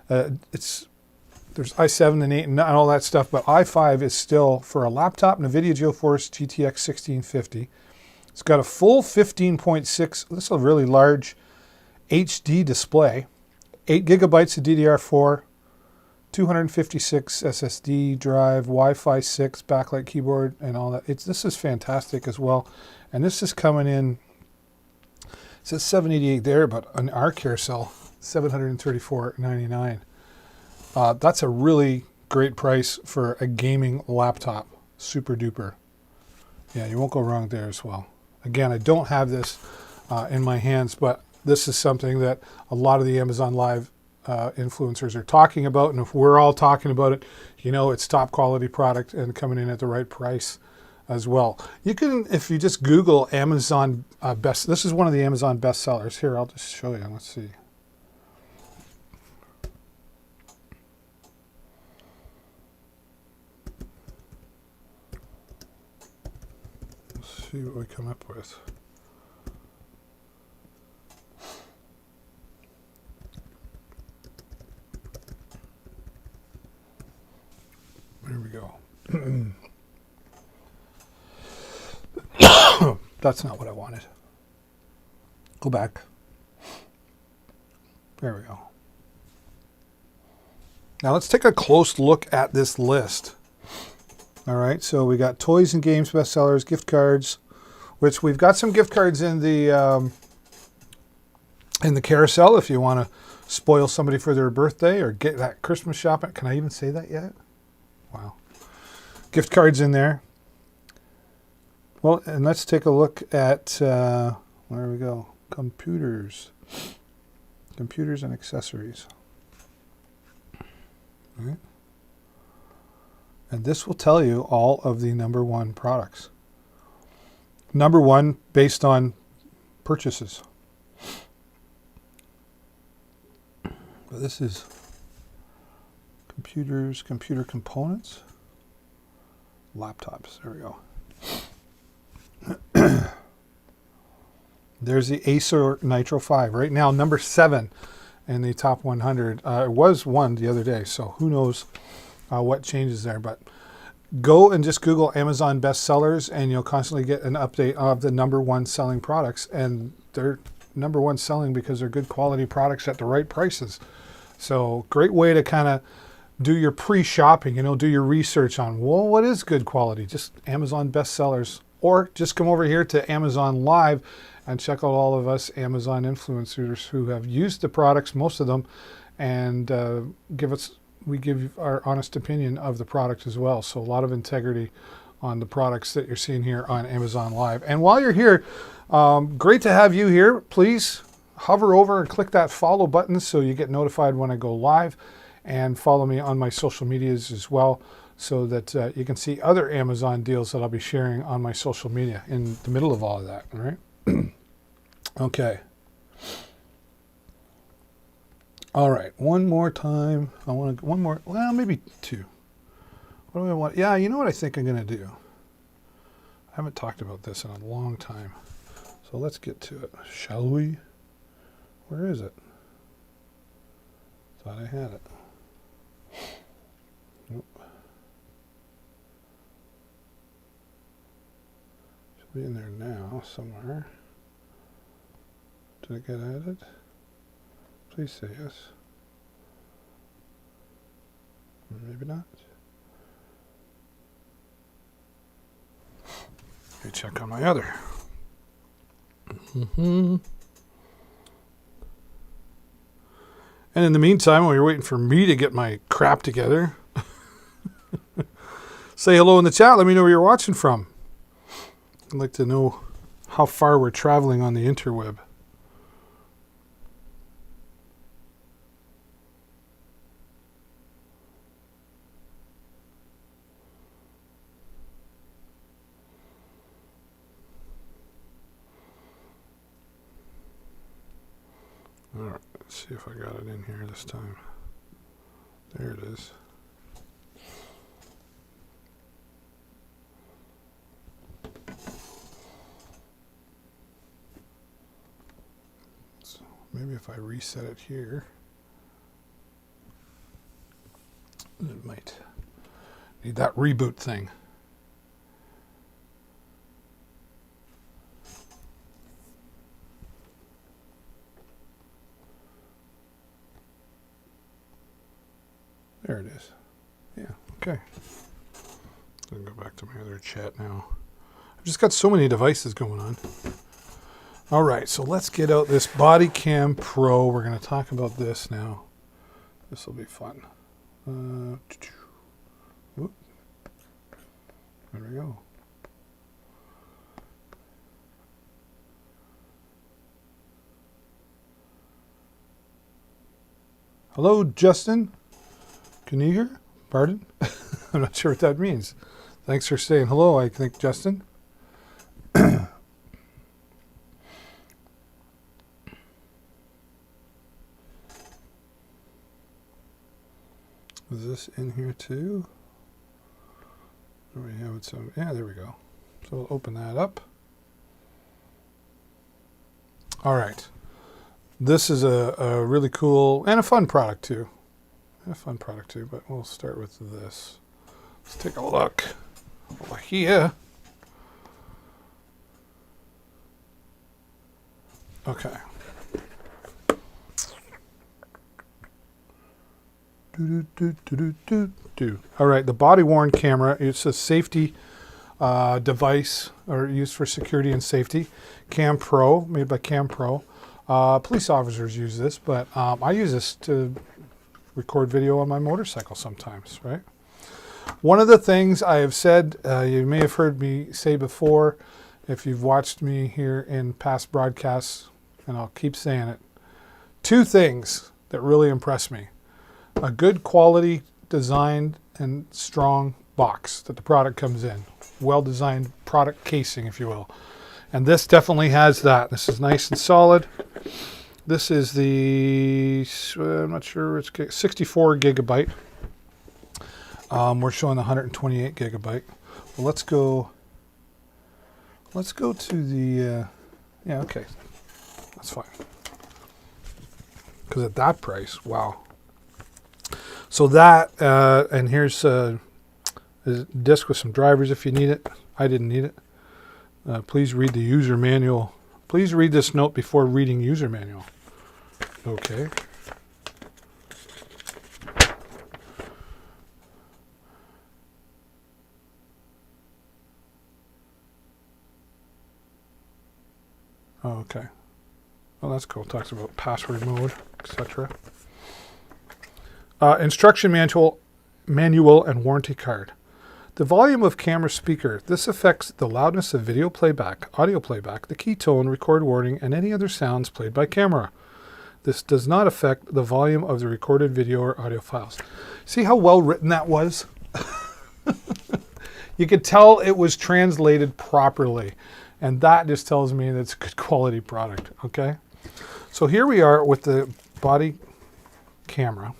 there's i7 and 8 and all that stuff, but i5 is still, for a laptop, NVIDIA GeForce GTX 1650. It's got a full 15.6, this is a really large HD display, 8 gigabytes of DDR4, 256 SSD drive, Wi-Fi 6, backlight keyboard, and all that. This is fantastic as well. And this is coming in, it says 788 there, but on our carousel, $734.99. That's a really great price for a gaming laptop. Super duper. Yeah, you won't go wrong there as well. Again, I don't have this in my hands, but this is something that a lot of the Amazon Live influencers are talking about. And if we're all talking about it, you know it's top quality product and coming in at the right price as well. You can, if you just Google Amazon this is one of the Amazon best sellers. Here, I'll just show you. Let's see. See what we come up with. There we go. That's not what I wanted. Go back. There we go. Now let's take a close look at this list. All right, so we got toys and games bestsellers, gift cards, which we've got some gift cards in the carousel if you want to spoil somebody for their birthday or get that Christmas shopping. Can I even say that yet? Wow. Gift cards in there. Well, and let's take a look at, where we go? Computers. Computers and accessories. All right. And this will tell you all of the number one products. Number one based on purchases. But this is computers, computer components, laptops. There we go. There's the Acer Nitro 5. Right now, number 7 in the top 100. It was 1 the other day, so who knows what changes there. But go and just Google Amazon bestsellers, and you'll constantly get an update of the number one selling products. And they're number one selling because they're good quality products at the right prices. So great way to kind of do your pre-shopping, do your research on, well, what is good quality? Just Amazon bestsellers. Or just come over here to Amazon Live and check out all of us Amazon influencers who have used the products, most of them, and we give our honest opinion of the product as well. So a lot of integrity on the products that you're seeing here on Amazon Live. And while you're here, great to have you here. Please hover over and click that follow button so you get notified when I go live, and follow me on my social medias as well, so that you can see other Amazon deals that I'll be sharing on my social media in the middle of all of that. All right. Okay. All right. One more time. I want to, one more, well, maybe two. What do I want? Yeah, you know what I think I'm going to do? I haven't talked about this in a long time. So let's get to it. Shall we? Where is it? Thought I had it. Nope. Should be in there now somewhere. Did it get added? Please say yes. Maybe not. Let me check on my other. And in the meantime, while you're waiting for me to get my crap together, say hello in the chat. Let me know where you're watching from. I'd like to know how far we're traveling on the interweb. All right, let's see if I got it in here this time. There it is. So maybe if I reset it here, it might need that reboot thing. There it is. Yeah, okay. I'll go back to my other chat now. I've just got so many devices going on. All right, so let's get out this Body Cam Pro. We're going to talk about this now. This will be fun. Whoop. There we go. Hello, Justin. Knieger? Pardon? I'm not sure what that means. Thanks for saying hello, I think, Justin. Is this in here too? Do we have it? So yeah, there we go. So we'll open that up. All right. This is a really cool and a fun product too. But we'll start with this. Let's take a look over here. Okay. All right, the body-worn camera. It's a safety device, or used for security and safety. Cam Pro, made by Cam Pro. Police officers use this, but I use this to record video on my motorcycle sometimes, right? One of the things I have said, you may have heard me say before, if you've watched me here in past broadcasts, and I'll keep saying it, two things that really impress me. A good quality designed and strong box that the product comes in. Well-designed product casing, if you will. And this definitely has that. This is nice and solid. This is the, I'm not sure, it's 64 gigabyte. We're showing the 128 gigabyte. Well, let's go to the, yeah, okay. That's fine. Because at that price, wow. So that, and here's a disc with some drivers if you need it. I didn't need it. Please read the user manual. Please read this note before reading user manual. Okay. Oh, okay. Well, that's cool. It talks about password mode, etc. Instruction manual and warranty card. The volume of camera speaker. This affects the loudness of video playback, audio playback, the key tone, record warning, and any other sounds played by camera. This does not affect the volume of the recorded video or audio files. See how well written that was? You could tell it was translated properly. And that just tells me that it's a good quality product, okay? So here we are with the body camera.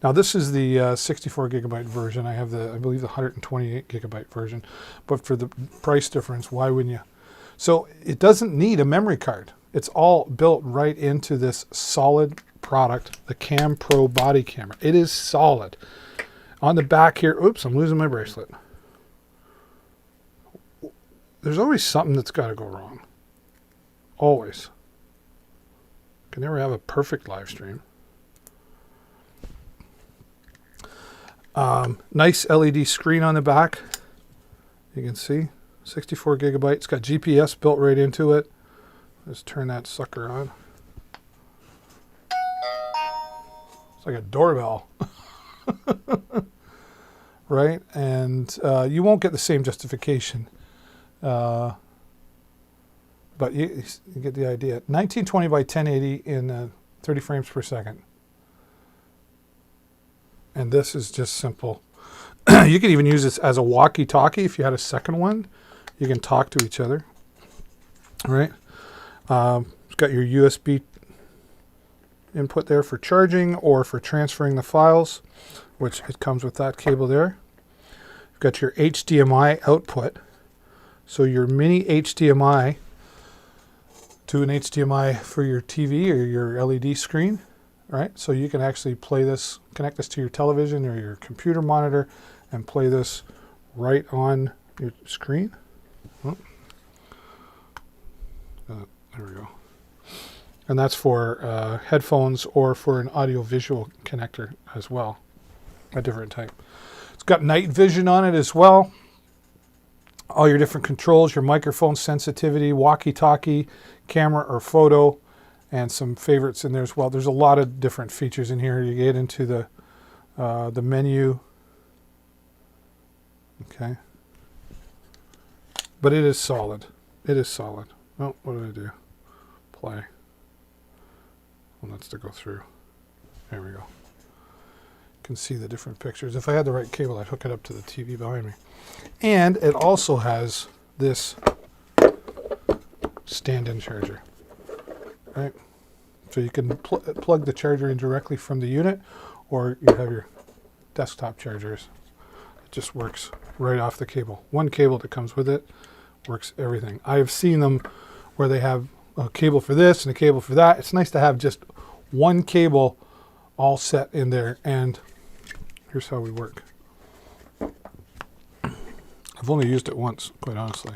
Now this is the 64 gigabyte version. I have I believe the 128 gigabyte version. But for the price difference, why wouldn't you? So it doesn't need a memory card. It's all built right into this solid product, the Cam Pro body camera. It is solid. On the back here, oops, I'm losing my bracelet. There's always something that's got to go wrong. Always. Can never have a perfect live stream. Nice LED screen on the back. You can see 64 gigabytes. It's got GPS built right into it. Let's turn that sucker on. It's like a doorbell. Right? And you won't get the same justification. But you get the idea. 1920 by 1080 in 30 frames per second. And this is just simple. You could even use this as a walkie-talkie if you had a second one. You can talk to each other. All right. It's got your USB input there for charging or for transferring the files, which it comes with that cable there. You've got your HDMI output. So your mini HDMI to an HDMI for your TV or your LED screen, right? So you can actually play this, connect this to your television or your computer monitor and play this right on your screen. Oh. There we go. And that's for headphones or for an audio-visual connector as well, a different type. It's got night vision on it as well. All your different controls, your microphone sensitivity, walkie-talkie, camera or photo, and some favorites in there as well. There's a lot of different features in here. You get into the menu. Okay. But it is solid. It is solid. Oh, what did I do? Play. Well, that's to go through. There we go. You can see the different pictures. If I had the right cable, I'd hook it up to the TV behind me. And it also has this stand-in charger, right? So you can plug the charger in directly from the unit, or you have your desktop chargers. It just works right off the cable. One cable that comes with it works everything. I've seen them where they have a cable for this and a cable for that. It's nice to have just one cable all set in there, and here's how we work. I've only used it once, quite honestly.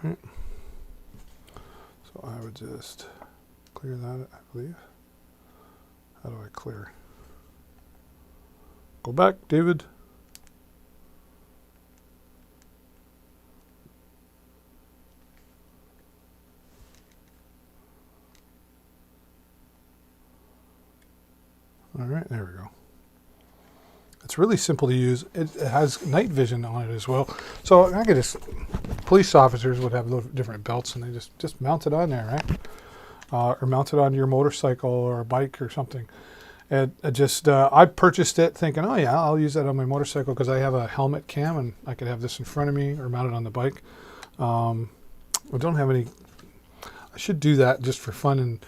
All right. So I would just clear that, I believe. How do I clear? Go back, David. All right, there we go. It's really simple to use. It has night vision on it as well. So I could just, police officers would have those different belts and they just mount it on there, right? Or mount it on your motorcycle or a bike or something. And I purchased it thinking, oh yeah, I'll use that on my motorcycle because I have a helmet cam and I could have this in front of me or mount it on the bike. I don't have any, I should do that just for fun and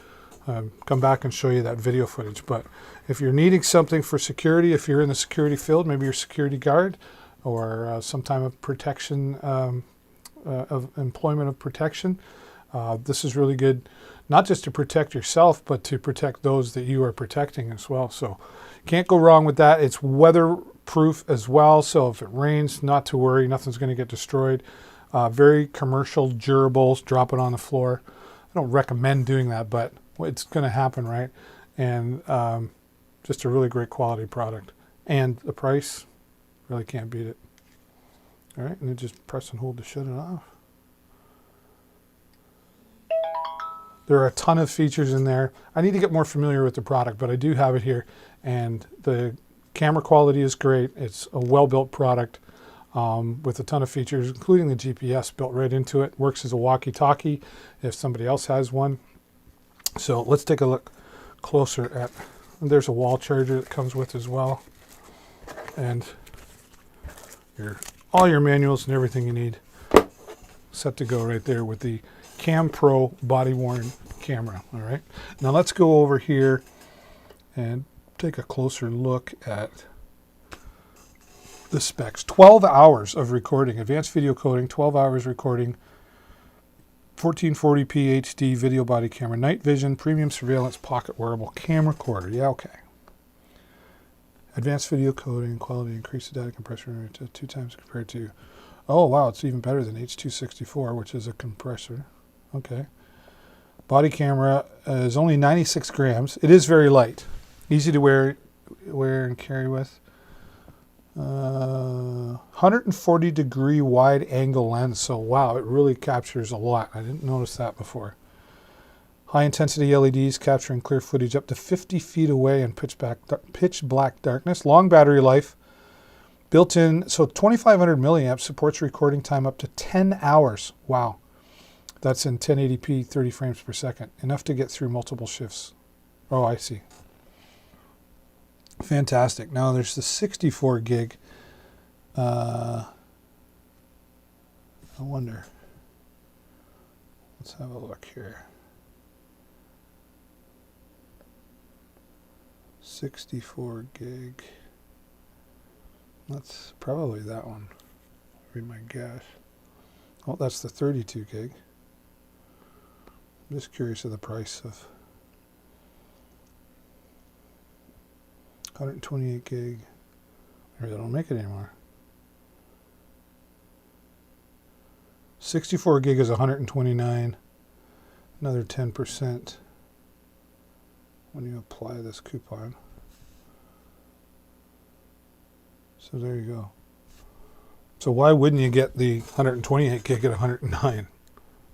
come back and show you that video footage. But if you're needing something for security, if you're in the security field, maybe you're a security guard or some type of protection, of employment of protection, this is really good, not just to protect yourself, but to protect those that you are protecting as well. So can't go wrong with that. It's weatherproof as well. So if it rains, not to worry, nothing's going to get destroyed. Very commercial, durable, drop it on the floor. I don't recommend doing that, but it's going to happen, right? And just a really great quality product. And the price, really can't beat it. All right, and then just press and hold to shut it off. There are a ton of features in there. I need to get more familiar with the product, but I do have it here. And the camera quality is great. It's a well-built product with a ton of features, including the GPS built right into it. Works as a walkie-talkie if somebody else has one. So let's take a look closer at, there's a wall charger that comes with as well. And all your manuals and everything you need set to go right there with the Cam Pro body worn camera. All right, now let's go over here and take a closer look at the specs. 12 hours of recording, advanced video coding, 12 hours recording, 1440p HD video body camera, night vision, premium surveillance, pocket wearable camcorder. Yeah, okay. Advanced video coding, quality, increased data compression to 2 times compared to, oh wow, it's even better than H.264, which is a compressor. Okay. Body camera is only 96 grams. It is very light. Easy to wear and carry with. 140 degree wide angle lens. So wow, it really captures a lot. I didn't notice that before. High intensity LEDs capturing clear footage up to 50 feet away in pitch black darkness. Long battery life. Built in, so 2500 milliamps, supports recording time up to 10 hours. Wow. That's in 1080p, 30 frames per second. Enough to get through multiple shifts. Oh, I see. Fantastic. Now there's the 64 gig. I wonder. Let's have a look here. 64 gig. That's probably that one. Be my guess. Oh, that's the 32 gig. I'm just curious of the price of 128 gig. Maybe they don't make it anymore. 64 gig is 129. Another 10% when you apply this coupon. So there you go. So why wouldn't you get the 128 gig at 109?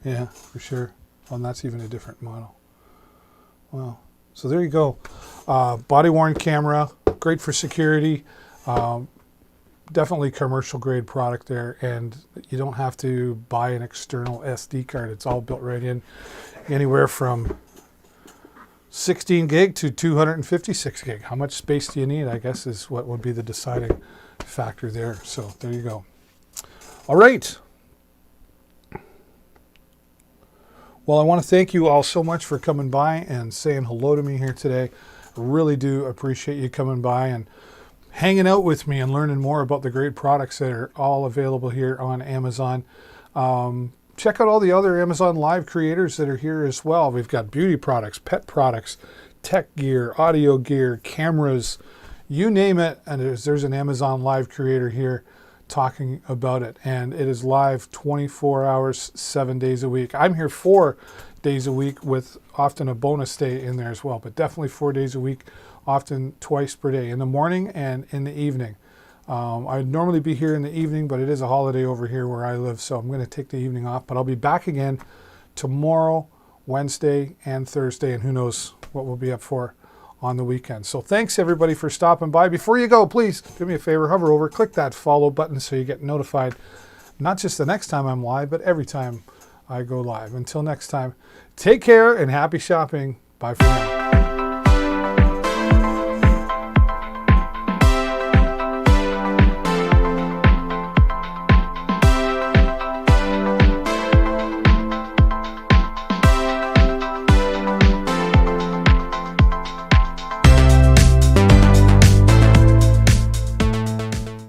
Yeah, for sure. Well, and that's even a different model. Wow. So there you go. Body worn camera, great for security. Definitely commercial grade product there, and you don't have to buy an external SD card. It's all built right in, anywhere from 16 gig to 256 gig. How much space do you need, I guess, is what would be the deciding factor there. So there you go. All right. Well, I want to thank you all so much for coming by and saying hello to me here today. I really do appreciate you coming by and hanging out with me and learning more about the great products that are all available here on Amazon. Check out all the other Amazon Live creators that are here as well. We've got beauty products, pet products, tech gear, audio gear, cameras, you name it. And there's an Amazon Live creator here talking about it. And it is live 24 hours, 7 days a week. I'm here 4 days a week with often a bonus day in there as well, but definitely 4 days a week, often twice per day, in the morning and in the evening. I'd normally be here in the evening, but it is a holiday over here where I live, so I'm going to take the evening off. But I'll be back again tomorrow, Wednesday, and Thursday, and who knows what we'll be up for on the weekend. So thanks, everybody, for stopping by. Before you go, please do me a favor, hover over, click that follow button so you get notified, not just the next time I'm live, but every time I go live. Until next time, take care and happy shopping. Bye for now.